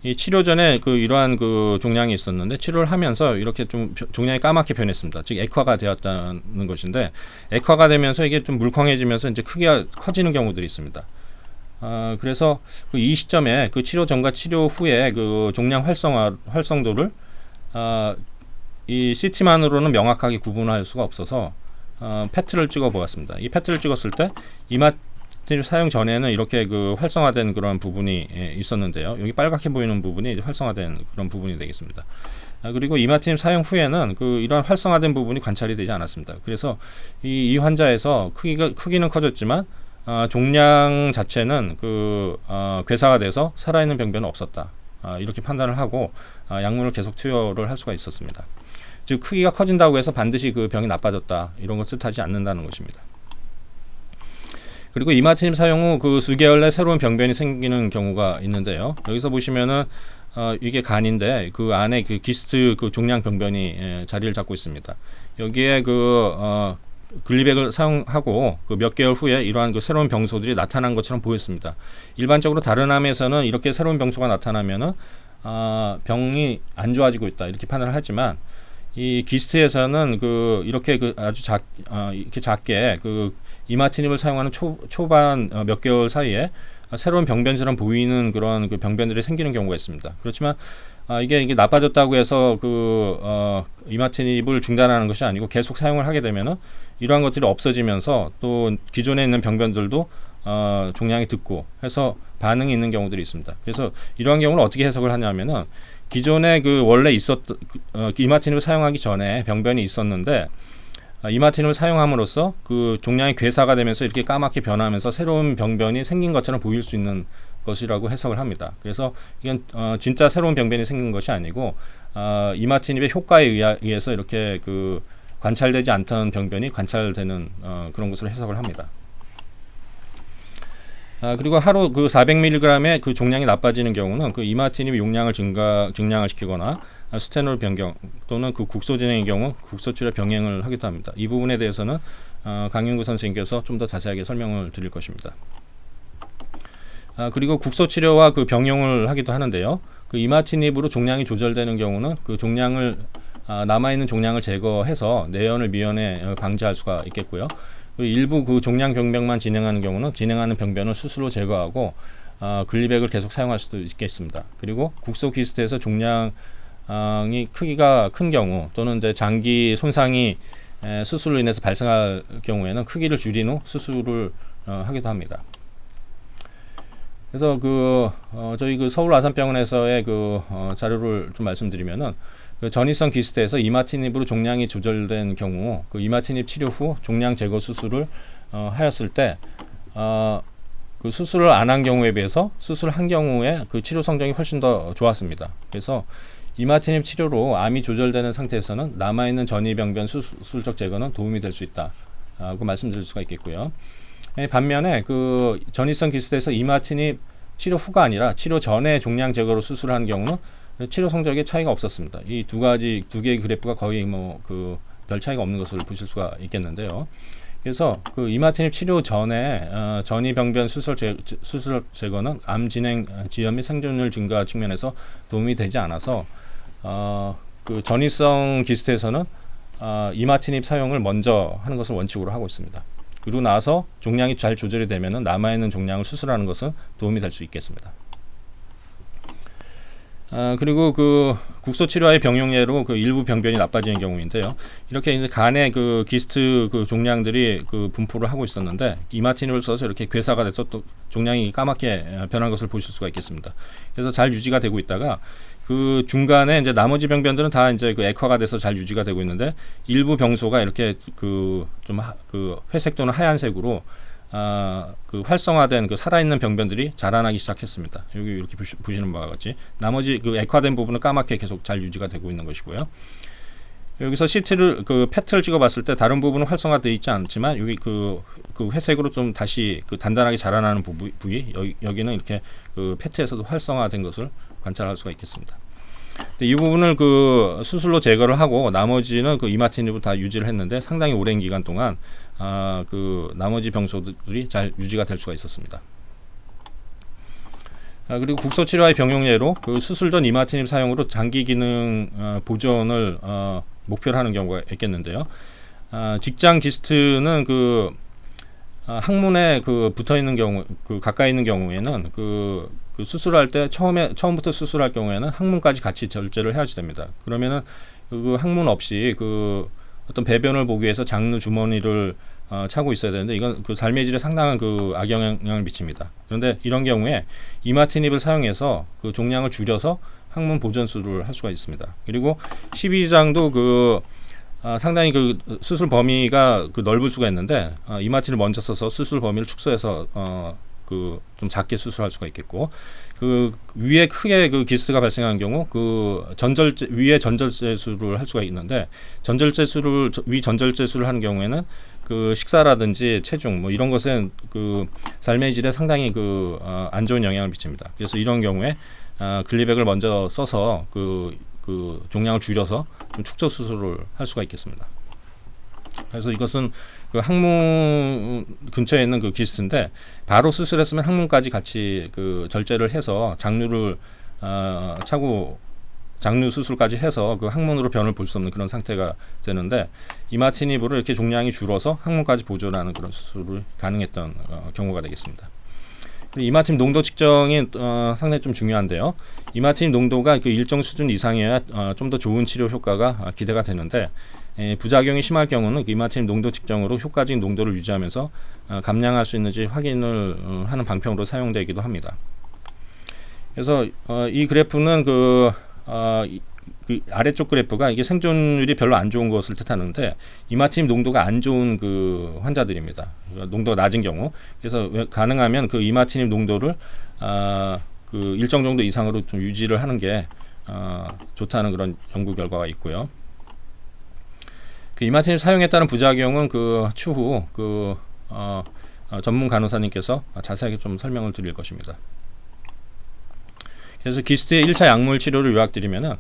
이 치료 전에 그 이러한 그 종양이 있었는데 치료를 하면서 이렇게 좀 종양이 까맣게 변했습니다. 즉 액화가 되었다는 것인데, 액화가 되면서 이게 좀 물컹해지면서 이제 크기가 커지는 경우들이 있습니다. 그래서 그 이 시점에 그 치료 전과 치료 후에 그 종양 활성도를 이 CT만으로는 명확하게 구분할 수가 없어서 패트를 찍어 보았습니다. 이 패트를 찍었을 때 이마티닙 사용 전에는 이렇게 그 활성화된 그런 부분이 있었는데요. 여기 빨갛게 보이는 부분이 활성화된 그런 부분이 되겠습니다. 그리고 이마티닙 사용 후에는 그 이런 활성화된 부분이 관찰이 되지 않았습니다. 그래서 이 환자에서 크기는 커졌지만 종양 자체는 그 괴사가 돼서 살아있는 병변은 없었다. 이렇게 판단을 하고 약물을 계속 투여를 할 수가 있었습니다. 즉 크기가 커진다고 해서 반드시 그 병이 나빠졌다, 이런 것을 뜻하지 않는다는 것입니다. 그리고 이마티닙 사용 후 그 수개월 내 새로운 병변이 생기는 경우가 있는데요. 여기서 보시면은 이게 간인데 그 안에 그 기스트 그 종양 병변이 자리를 잡고 있습니다. 여기에 그 글리백을 사용하고 그 몇 개월 후에 이러한 그 새로운 병소들이 나타난 것처럼 보였습니다. 일반적으로 다른 암에서는 이렇게 새로운 병소가 나타나면은 병이 안 좋아지고 있다, 이렇게 판단을 하지만, 이 기스트에서는 그 이렇게 그 아주 이렇게 작게 그 이마티닙을 사용하는 초반 몇 개월 사이에 새로운 병변처럼 보이는 그런 그 병변들이 생기는 경우가 있습니다. 그렇지만 이게 나빠졌다고 해서 그 이마티닙을 중단하는 것이 아니고 계속 사용을 하게 되면은 이러한 것들이 없어지면서 또 기존에 있는 병변들도 종양이 듣고 해서 반응이 있는 경우들이 있습니다. 그래서 이러한 경우는 어떻게 해석을 하냐면은, 기존에 그 원래 있었던 이마티닙을 사용하기 전에 병변이 있었는데, 이마티닙을 사용함으로써 그 종양이 괴사가 되면서 이렇게 까맣게 변하면서 새로운 병변이 생긴 것처럼 보일 수 있는 것이라고 해석을 합니다. 그래서 이건 진짜 새로운 병변이 생긴 것이 아니고 이마티닙의 효과에 의해서 이렇게 그 관찰되지 않던 병변이 관찰되는 그런 것으로 해석을 합니다. 그리고 하루 그 400mg의 그 종량이 나빠지는 경우는 그 이마티닙 용량을 증량을 시키거나 스테놀 변경 또는 그 국소 진행의 경우 국소 치료 병행을 하기도 합니다. 이 부분에 대해서는 강윤구 선생님께서 좀 더 자세하게 설명을 드릴 것입니다. 그리고 국소 치료와 그 병용을 하기도 하는데요. 그 이마티닙으로 종량이 조절되는 경우는 그 종량을 남아있는 종량을 제거해서 내연을 미연에 방지할 수가 있겠고요. 일부 그 종양 병변만 진행하는 경우는 진행하는 병변을 스스로 제거하고 글리백을 계속 사용할 수도 있겠습니다. 그리고 국소 기스트에서 종양이 크기가 큰 경우 또는 이제 장기 손상이 수술로 인해서 발생할 경우에는 크기를 줄인 후 수술을 하기도 합니다. 그래서 저희 그 서울 아산병원에서의 자료를 좀 말씀드리면은, 그 전이성 기스트에서 이마티닙으로 종량이 조절된 경우 그 이마티닙 치료 후 종양 제거 수술을 하였을 때 그 수술을 안 한 경우에 비해서 수술한 경우에 그 치료 성적이 훨씬 더 좋았습니다. 그래서 이마티닙 치료로 암이 조절되는 상태에서는 남아있는 전이병변 수술적 제거는 도움이 될 수 있다고 말씀드릴 수가 있겠고요. 반면에 그 전이성 기스트에서 이마티닙 치료 후가 아니라 치료 전에 종양 제거로 수술을 한 경우는 치료 성적에 차이가 없었습니다. 이 두 개의 그래프가 거의 별 차이가 없는 것을 보실 수가 있겠는데요. 그래서 그 이마티닙 치료 전에 전이병변 수술 제거는 암 진행 지연 및 생존율 증가 측면에서 도움이 되지 않아서 그 전이성 기스트에서는 이마티닙 사용을 먼저 하는 것을 원칙으로 하고 있습니다. 그리고 나서 종양이 잘 조절이 되면은 남아있는 종양을 수술하는 것은 도움이 될 수 있겠습니다. 그리고 그 국소 치료와의 병용 예로 그 일부 병변이 나빠지는 경우인데요. 이렇게 이제 간에 그 기스트 그 종양들이 그 분포를 하고 있었는데 이마티닙을 써서 이렇게 괴사가 돼서 또 종양이 까맣게 변한 것을 보실 수가 있겠습니다. 그래서 잘 유지가 되고 있다가 그 중간에 이제 나머지 병변들은 다 이제 그 액화가 돼서 잘 유지가 되고 있는데 일부 병소가 이렇게 그 좀 그 회색 또는 하얀색으로 그 활성화된 그 살아있는 병변들이 자라나기 시작했습니다. 여기 이렇게 보시는 바와 같이 나머지 그 액화된 부분은 까맣게 계속 잘 유지가 되고 있는 것이고요. 여기서 CT를 그 패트를 찍어봤을 때 다른 부분은 활성화되어 있지 않지만 여기 그 회색으로 좀 다시 그 단단하게 자라나는 부위 여기는 이렇게 그 패트에서도 활성화된 것을 관찰할 수가 있겠습니다. 이 부분을 그 수술로 제거를 하고 나머지는 그 이마티닙을 다 유지를 했는데 상당히 오랜 기간 동안 그 나머지 병소들이 잘 유지가 될 수가 있었습니다. 그리고 국소 치료와의 병용 예로 그 수술 전 이마티닙 사용으로 장기 기능 보존을 목표로 하는 경우가 있겠는데요. 직장 기스트는 그 항문에 그 붙어 있는 경우, 그 가까이 있는 경우에는 그 수술할 때 처음부터 수술할 경우에는 항문까지 같이 절제를 해야지 됩니다. 그러면은 그 항문 없이 그 어떤 배변을 보기 위해서 장루 주머니를 차고 있어야 되는데 이건 그 삶의 질에 상당한 그 악영향을 미칩니다. 그런데 이런 경우에 이마티닙을 사용해서 그 종양을 줄여서 항문 보존술을 할 수가 있습니다. 그리고 12장도 그 상당히 그 수술 범위가 그 넓을 수가 있는데 이마티를 먼저 써서 수술 범위를 축소해서 그 좀 작게 수술할 수가 있겠고 그 위에 크게 그 기스트가 발생한 경우 그 위에 전절제술을 할 수가 있는데 위 전절제술을 하는 경우에는 그 식사라든지 체중 뭐 이런 것은 그 삶의 질에 상당히 그 안 좋은 영향을 미칩니다. 그래서 이런 경우에 글리백을 먼저 써서 그 종양을 줄여서 좀 축소 수술을 할 수가 있겠습니다. 그래서 이것은 그 항문 근처에 있는 그 기스트인데 바로 수술했으면 항문까지 같이 그 절제를 해서 장류를 차고 장류 수술까지 해서 그 항문으로 변을 볼 수 없는 그런 상태가 되는데 이마티닙으로 이렇게 종양이 줄어서 항문까지 보존하는 그런 수술을 가능했던 경우가 되겠습니다. 이마티닙 농도 측정이 상당히 좀 중요한데요. 이마티닙 농도가 그 일정 수준 이상이어야 좀 더 좋은 치료 효과가 기대가 되는데 부작용이 심할 경우는 이마티닙 농도 측정으로 효과적인 농도를 유지하면서 감량할 수 있는지 확인을 하는 방편으로 사용되기도 합니다. 그래서 이 그래프는 그 아래쪽 그래프가 이게 생존율이 별로 안 좋은 것을 뜻하는데 이마티닙 농도가 안 좋은 그 환자들입니다. 농도가 낮은 경우. 그래서 가능하면 그 이마티닙 농도를 그 일정 정도 이상으로 좀 유지를 하는 게 좋다는 그런 연구 결과가 있고요. 그 이마티닙 사용에 따른 부작용은 그 추후 그 전문 간호사님께서 자세하게 좀 설명을 드릴 것입니다. 그래서 기스트의 1차 약물 치료를 요약드리면은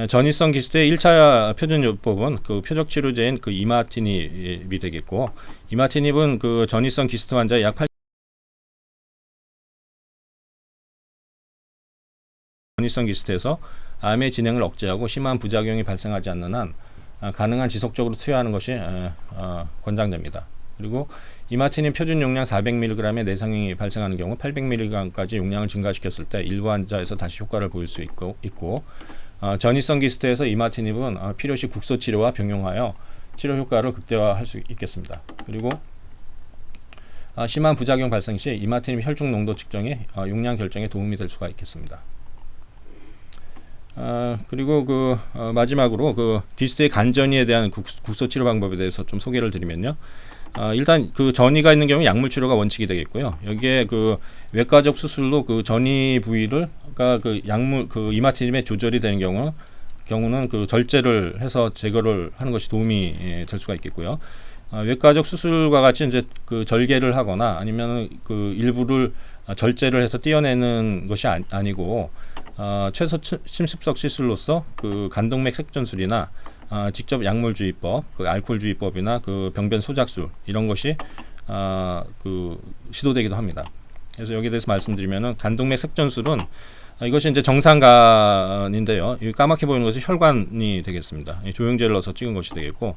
전이성 기스트의 1차 표준요법은 그 표적 치료제인 그 이마티닙이 되겠고 이마티닙은 그 전이성 기스트 환자의 약 8 전이성 기스트에서 암의 진행을 억제하고 심한 부작용이 발생하지 않는 한 가능한 지속적으로 투여하는 것이 권장됩니다. 그리고 이마티닙 표준 용량 400mg의 내상이 발생하는 경우 800mg까지 용량을 증가시켰을 때 일부 환자에서 다시 효과를 보일 수 있고 전이성 기스트에서 이마티닙은 필요시 국소 치료와 병용하여 치료 효과를 극대화할 수 있겠습니다. 그리고 심한 부작용 발생 시 이마티닙 혈중 농도 측정에 용량 결정에 도움이 될 수가 있겠습니다. 그리고 그 마지막으로 그 기스트의 간전이에 대한 국소 치료 방법에 대해서 좀 소개를 드리면요. 일단 그 전이가 있는 경우 약물 치료가 원칙이 되겠고요. 여기에 그 외과적 수술로 그 전이 부위를 그 약물 그 이마티닙에 조절이 되는 경우는 그 절제를 해서 제거를 하는 것이 도움이 될 수가 있겠고요. 외과적 수술과 같이 이제 그 절개를 하거나 아니면 그 일부를 절제를 해서 떼어내는 것이 아니고 최소 침습석 시술로서 그 간동맥 색전술이나 직접 약물주의법, 그 알코올주의법이나 그 병변 소작술 이런 것이 그 시도되기도 합니다. 그래서 여기에 대해서 말씀드리면은 간동맥 색전술은 이것이 이제 정상간인데요. 이 까맣게 보이는 것이 혈관이 되겠습니다. 조영제를 넣어서 찍은 것이 되겠고,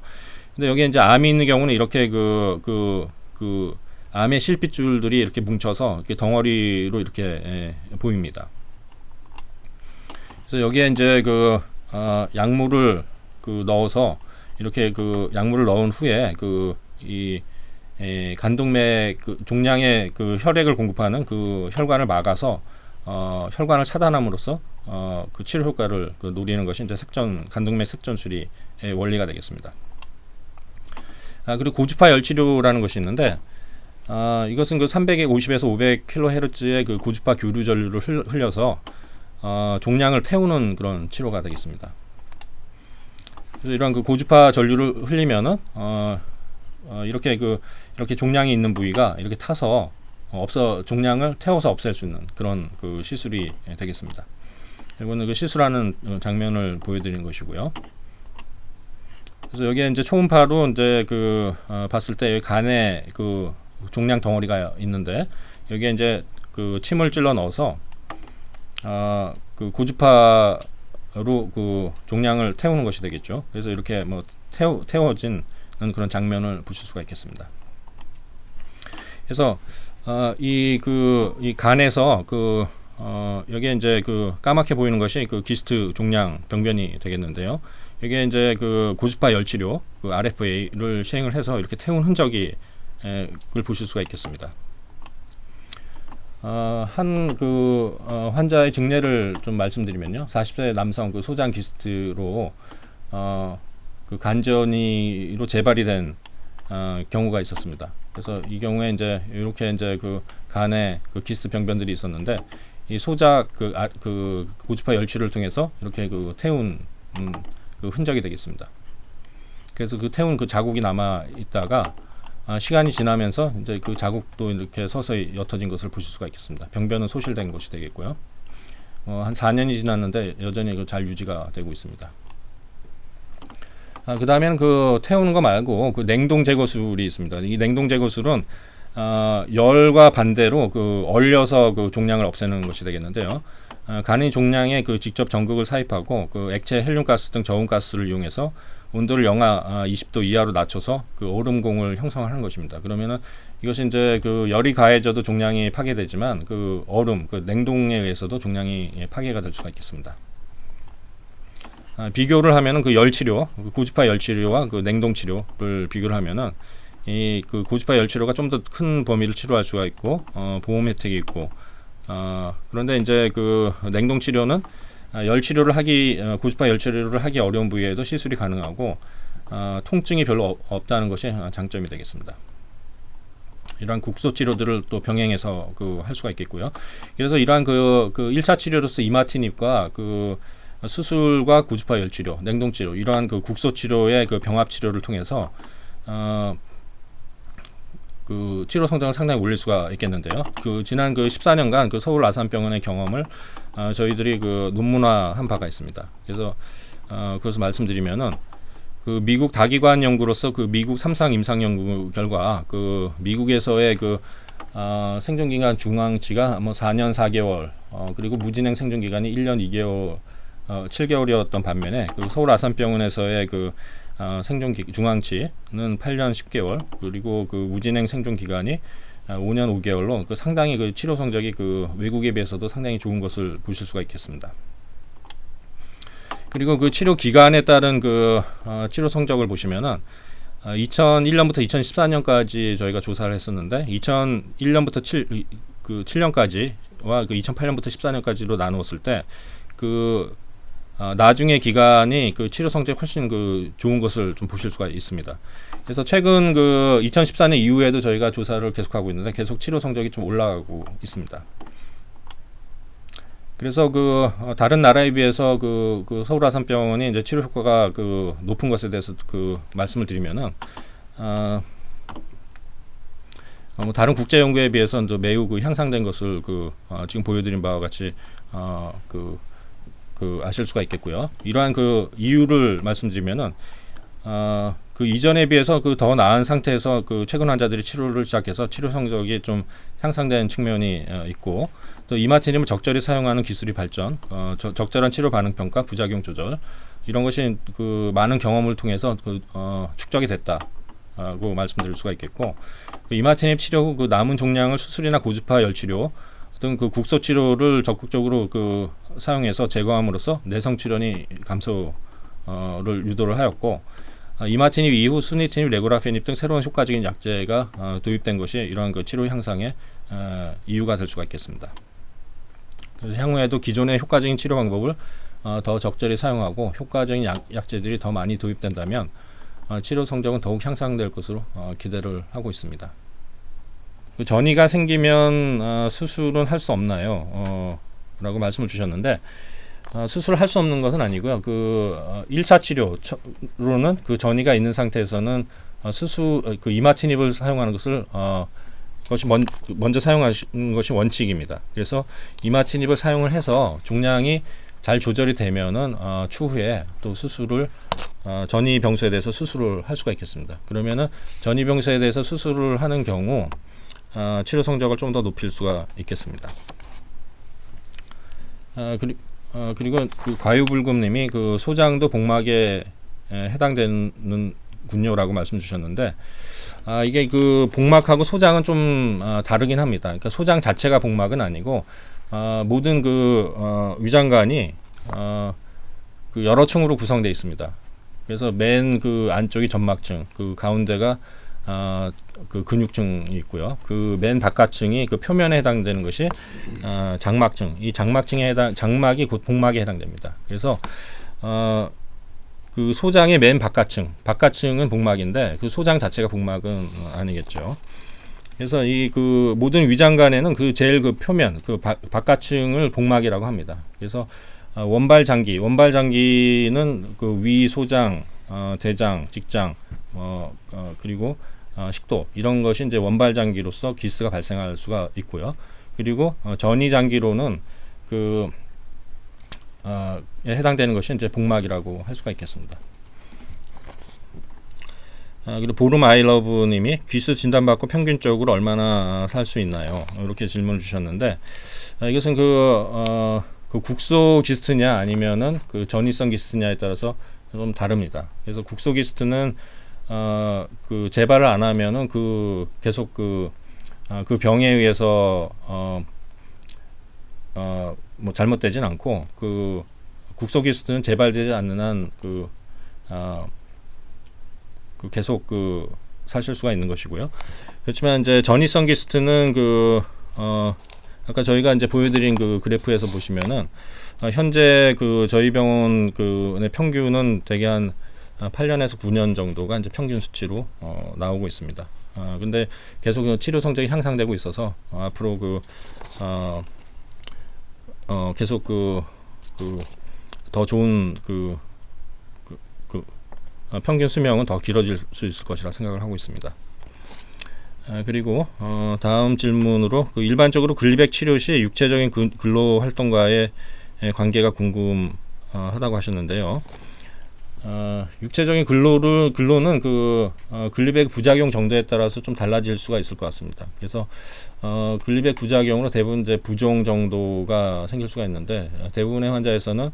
근데 여기에 이제 암이 있는 경우는 이렇게 그 암의 실핏줄들이 이렇게 뭉쳐서 이렇게 덩어리로 이렇게 보입니다. 그래서 여기에 이제 약물을 넣어서 이렇게 약물을 넣은 후에 간동맥 종양의 혈액을 공급하는 혈관을 막아서 혈관을 차단함으로써 치료 효과를 노리는 것이 이제 간동맥 색전술이 원리가 되겠습니다. 그리고 고주파 열치료라는 것이 있는데, 이것은 350에서 500kHz의 고주파 교류 전류를 흘려서 종양을 태우는 그런 치료가 되겠습니다. 그래서 이런 고주파 전류를 흘리면은 이렇게 종양이 있는 부위가 이렇게 타서 종양을 태워서 없앨 수 있는 그런 시술이 되겠습니다. 이거는 시술하는 장면을 보여드리는 것이고요. 그래서 여기에 이제 초음파로 이제 봤을 때 간에 종양 덩어리가 있는데, 여기에 이제 침을 찔러 넣어서 고주파로 종양을 태우는 것이 되겠죠. 그래서 이렇게 태워지는 그런 장면을 보실 수가 있겠습니다. 그래서 이 간에서 여기에 이제 까맣게 보이는 것이 기스트 종양 병변이 되겠는데요. 여기에 이제 고주파 열치료 RFA를 시행을 해서 이렇게 태운 흔적이 그걸 보실 수가 있겠습니다. 한 환자의 증례를 좀 말씀드리면요, 40세 남성 소장 기스트로 간전이로 재발이 된 경우가 있었습니다. 그래서 이 경우에 이제 이렇게 이제 간에 기스트 병변들이 있었는데, 이 소작 고주파 열치료를 통해서 이렇게 태운 흔적이 되겠습니다. 그래서 태운 자국이 남아 있다가 시간이 지나면서 이제 자국도 이렇게 서서히 옅어진 것을 보실 수가 있겠습니다. 병변은 소실된 것이 되겠고요. 한 4년이 지났는데 여전히 잘 유지가 되고 있습니다. 그 다음에는 태우는 거 말고 냉동 제거술이 있습니다. 이 냉동 제거술은 열과 반대로 얼려서 종양을 없애는 것이 되겠는데요. 간이 종양에 직접 전극을 삽입하고 액체 헬륨가스 등 저온가스를 이용해서 온도를 영하 20도 이하로 낮춰서 얼음공을 형성하는 것입니다. 그러면은 이것이 이제 열이 가해져도 종양이 파괴되지만 얼음, 냉동에 의해서도 종양이 파괴가 될 수가 있겠습니다. 비교를 하면은 열치료, 고주파 열치료와 냉동 치료를 비교를 하면은 이 고주파 열치료가 좀 더 큰 범위를 치료할 수가 있고 보험 혜택이 있고, 그런데 이제 냉동 치료는 고주파 열치료를 하기 어려운 부위에도 시술이 가능하고 통증이 별로 없다는 것이 장점이 되겠습니다. 이러한 국소 치료들을 또 병행해서 할 수가 있겠고요. 그래서 이러한 1차 치료로서 이마티닙과 수술과 고주파 열치료, 냉동 치료, 이러한 국소 치료의 병합 치료를 통해서 치료 성장을 상당히 올릴 수가 있겠는데요. 지난 14년간 서울 아산병원의 경험을 저희들이 논문화한 바가 있습니다. 그래서 그것을 말씀드리면은 미국 다기관 연구로서 미국 3상 임상 연구 결과 미국에서의 생존 기간 중앙치가 4년 4개월, 그리고 무진행 생존 기간이 1년 2개월, 7개월이었던 반면에 서울 아산병원에서의 생존 중앙치는 8년 10개월, 그리고 무진행 생존 기간이 5년 5개월로 상당히 치료 성적이 외국에 비해서도 상당히 좋은 것을 보실 수가 있겠습니다. 그리고 치료 기간에 따른 치료 성적을 보시면은 2001년부터 2014년까지 저희가 조사를 했었는데, 2001년부터 7년까지와 2008년부터 14년까지로 나누었을 때 나중에 기간이 치료 성적이 훨씬 좋은 것을 좀 보실 수가 있습니다. 그래서 최근 2014년 이후에도 저희가 조사를 계속하고 있는데 계속 치료 성적이 좀 올라가고 있습니다. 그래서 다른 나라에 비해서 서울 아산병원이 이제 치료 효과가 높은 것에 대해서 말씀을 드리면은 다른 국제 연구에 비해서는 매우 향상된 것을 지금 보여드린 바와 같이 그 아실 수가 있겠고요. 이러한 그 이유를 말씀드리면은 그 이전에 비해서 그 더 나은 상태에서 그 최근 환자들이 치료를 시작해서 치료 성적이 좀 향상되는 측면이 있고, 또 이마티닙을 적절히 사용하는 기술이 발전, 적절한 치료 반응 평가, 부작용 조절 이런 것이 그 많은 경험을 통해서 축적이 됐다고 말씀드릴 수가 있겠고, 그 이마티닙 치료 후 그 남은 종양을 수술이나 고주파 열치료 등 그 국소 치료를 적극적으로 그 사용해서 제거함으로써 내성 출현이 감소를 유도를 하였고, 이마티닙 이후 수니티닙, 레고라페닙 등 새로운 효과적인 약제가 도입된 것이 이러한 그 치료 향상의 이유가 될 수가 있겠습니다. 그래서 향후에도 기존의 효과적인 치료 방법을 더 적절히 사용하고 효과적인 약제들이 더 많이 도입된다면 치료 성적은 더욱 향상될 것으로 기대를 하고 있습니다. 그 전이가 생기면 수술은 할 수 없나요? 라고 말씀을 주셨는데, 수술할 수 없는 것은 아니고요. 그 1차 치료로는 그 전이가 있는 상태에서는 그 이마티닙을 사용하는 것을 그것이 먼저 사용하시는 것이 원칙입니다. 그래서 이마티닙을 사용을 해서 종양이 잘 조절이 되면은 추후에 또 수술을 전이 병수에 대해서 수술을 할 수가 있겠습니다. 그러면은 전이 병수에 대해서 수술을 하는 경우 치료 성적을 좀 더 높일 수가 있겠습니다. 그리고 그 과유불급님이 그 소장도 복막에 해당되는군요라고 말씀 주셨는데, 이게 그 복막하고 소장은 좀 다르긴 합니다. 그러니까 소장 자체가 복막은 아니고 모든 그 위장관이 그 여러 층으로 구성되어 있습니다. 그래서 맨 그 안쪽이 점막층, 그 가운데가 그 근육층이 있고요. 그 맨 바깥층이 그 표면에 해당되는 것이 장막층. 이 장막이 곧 복막에 해당됩니다. 그래서 그 소장의 맨 바깥층은 복막인데 그 소장 자체가 복막은 아니겠죠. 그래서 이 그 모든 위장관에는 그 제일 그 표면, 그 바깥층을 복막이라고 합니다. 그래서 원발장기는 그 위 소장, 대장, 직장, 그리고 식도 이런 것이 이제 원발장기로서 기스가 발생할 수가 있고요. 그리고 전이장기로는 그 해당되는 것이 이제 복막이라고 할 수가 있겠습니다. 그리고 보름 아이러브님이 귀수 진단받고 평균적으로 얼마나 살 수 있나요? 이렇게 질문을 주셨는데, 이것은 그 국소 기스트냐 아니면은 그 전이성 기스트냐에 따라서 좀 다릅니다. 그래서 국소 기스트는 그 재발을 안 하면은 그 계속 그 병에 의해서 뭐 잘못되진 않고, 그 국소 기스트는 재발되지 않는 한 그 계속 그 사실 수가 있는 것이고요. 그렇지만 이제 전이성 기스트는 아까 저희가 이제 보여드린 그 그래프에서 보시면은 현재 그 저희 병원 그 평균은 대개 한 8년에서 9년 정도가 이제 평균 수치로 나오고 있습니다. 근데 계속 치료 성적이 향상되고 있어서 앞으로 계속 더 좋은 평균 수명은 더 길어질 수 있을 것이라 생각을 하고 있습니다. 그리고 다음 질문으로 일반적으로 글리백 치료 시 육체적인 근로 활동과의 관계가 궁금하다고 하셨는데요. 육체적인 근로는 글리백 부작용 정도에 따라서 좀 달라질 수가 있을 것 같습니다. 그래서 글리백 부작용으로 대부분 이제 부종 정도가 생길 수가 있는데, 대부분의 환자에서는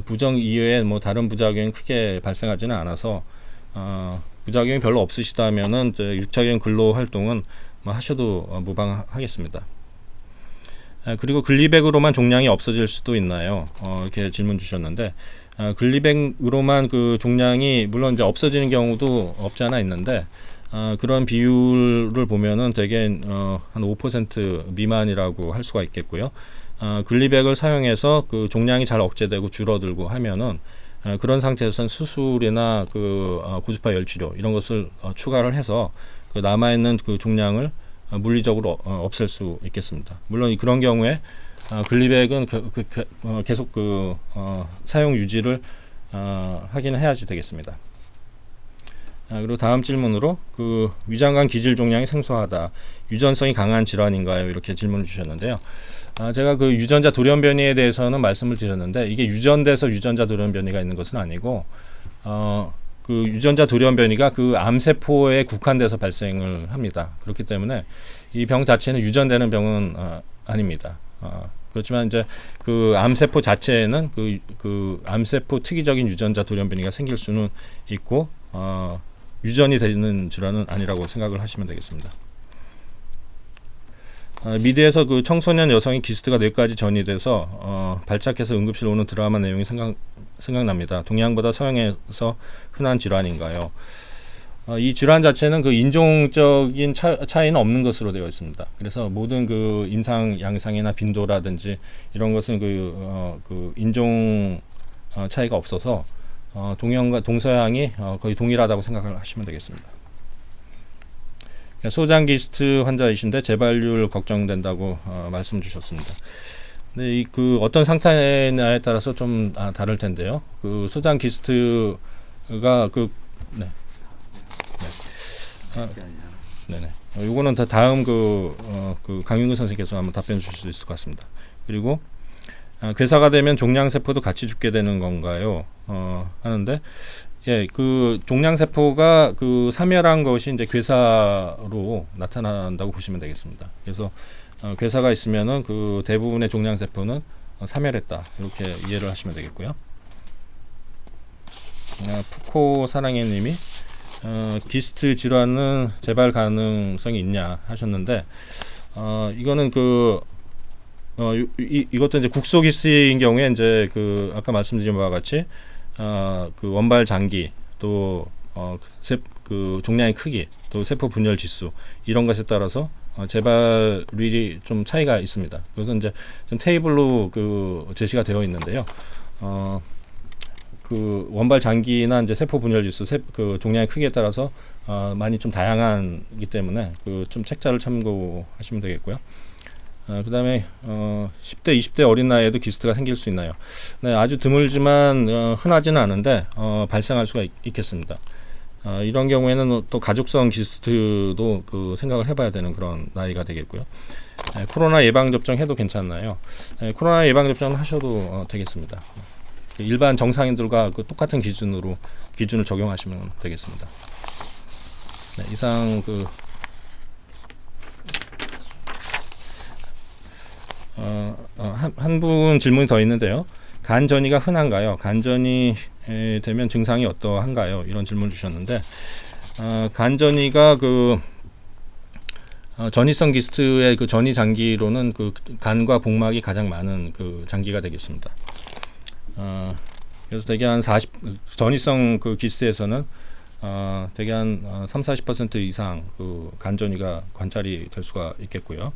부종 이외에 뭐 다른 부작용이 크게 발생하지는 않아서 부작용이 별로 없으시다면은 육체적인 근로 활동은 뭐 하셔도 무방하겠습니다. 그리고 글리백으로만 종양이 없어질 수도 있나요? 이렇게 질문 주셨는데, 글리백으로만 그 종양이 물론 이제 없어지는 경우도 없지 않아 있는데, 그런 비율을 보면은 대개 한 5% 미만이라고 할 수가 있겠고요. 글리백을 사용해서 그 종양이 잘 억제되고 줄어들고 하면은 그런 상태에서는 수술이나 고주파 열치료 이런 것을 추가를 해서 그 남아있는 그 종양을 물리적으로 없앨 수 있겠습니다. 물론 그런 경우에 글리백은 계속 사용 유지를 하기는 해야지 되겠습니다. 그리고 다음 질문으로 그 위장관 기질 종양이 생소하다, 유전성이 강한 질환인가요? 이렇게 질문을 주셨는데요. 제가 그 유전자 돌연변이에 대해서는 말씀을 드렸는데 이게 유전돼서 유전자 돌연변이가 있는 것은 아니고 그 유전자 돌연변이가 그 암세포에 국한돼서 발생을 합니다. 그렇기 때문에 이 병 자체는 유전되는 병은 아닙니다. 그렇지만 이제 그 암세포 자체에는 그 암세포 특이적인 유전자 돌연변이가 생길 수는 있고 유전이 되는 질환은 아니라고 생각을 하시면 되겠습니다. 미드에서 그 청소년 여성이 기스트가 뇌까지 전이돼서 발작해서 응급실 오는 드라마 내용이 생각납니다. 동양보다 서양에서 흔한 질환인가요? 이 질환 자체는 그 인종적인 차이는 없는 것으로 되어 있습니다. 그래서 모든 그 임상 양상이나 빈도라든지 이런 것은 그 인종 차이가 없어서 동양과 동서양이 거의 동일하다고 생각을 하시면 되겠습니다. 소장 기스트 환자이신데 재발률 걱정된다고 말씀 주셨습니다. 네, 그 어떤 상태냐에 따라서 좀 다를 텐데요. 그 소장 기스트가 네네. 요거는 다음 그 강윤근 선생님께서 한번 답변 주실 수 있을 것 같습니다. 그리고 괴사가 되면 종양세포도 같이 죽게 되는 건가요? 하는데, 예, 그 종양세포가 그 사멸한 것이 이제 괴사로 나타난다고 보시면 되겠습니다. 그래서 괴사가 있으면은 그 대부분의 종양세포는 사멸했다, 이렇게 이해를 하시면 되겠고요. 푸코 사랑해님이 기스트 질환은 재발 가능성이 있냐 하셨는데, 이거는 이것도 이제 국소 기스트인 경우에 이제 그 아까 말씀드린 바와 같이 그 원발 장기 또 그 종양의 크기 또 세포 분열 지수 이런 것에 따라서 재발률이 좀 차이가 있습니다. 그래서 이제 좀 테이블로 그 제시가 되어 있는데요. 그 원발 장기나 이제 세포 분열 지수, 그 종양의 크기에 따라서 많이 좀 다양하기 때문에 그 좀 책자를 참고하시면 되겠고요. 그다음에 10대, 20대 어린 나이에도 기스트가 생길 수 있나요? 네, 아주 드물지만 흔하지는 않은데 발생할 수가 있겠습니다. 이런 경우에는 또 가족성 기스트도 그 생각을 해봐야 되는 그런 나이가 되겠고요. 코로나 예방 접종 해도 괜찮나요? 코로나 예방 접종은 하셔도 되겠습니다. 일반 정상인들과 그 똑같은 기준을 적용하시면 되겠습니다. 네, 이상 한 분 질문이 더 있는데요. 간전이가 흔한가요? 간전이 되면 증상이 어떠한가요? 이런 질문을 주셨는데, 간전이가 그 전이성 기스트의 그 전이 장기로는 그 간과 복막이 가장 많은 그 장기가 되겠습니다. 그래서 대개 한 전이성 그 기스트에서는 대개 한 30-40% 이상 그 간전이가 관찰이 될 수가 있겠고요.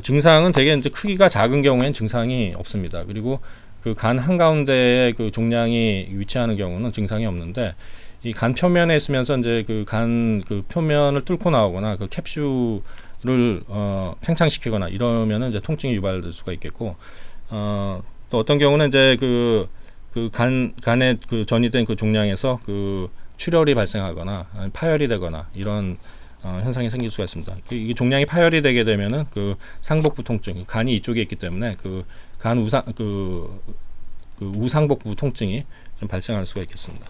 증상은 대개 이제 크기가 작은 경우에는 증상이 없습니다. 그리고 그 간 한가운데에 그 종양이 위치하는 경우는 증상이 없는데, 이 간 표면에 있으면서 이제 그 간 그 표면을 뚫고 나오거나 그 캡슐을 팽창시키거나 이러면은 이제 통증이 유발될 수가 있겠고, 또 어떤 경우는 이제 그 간에 그 전이된 그 종양에서 그 출혈이 발생하거나 파열이 되거나 이런 현상이 생길 수가 있습니다. 이게 종양이 파열이 되게 되면은 그 상복부 통증, 간이 이쪽에 있기 때문에 그 간 우상복부 통증이 좀 발생할 수가 있겠습니다.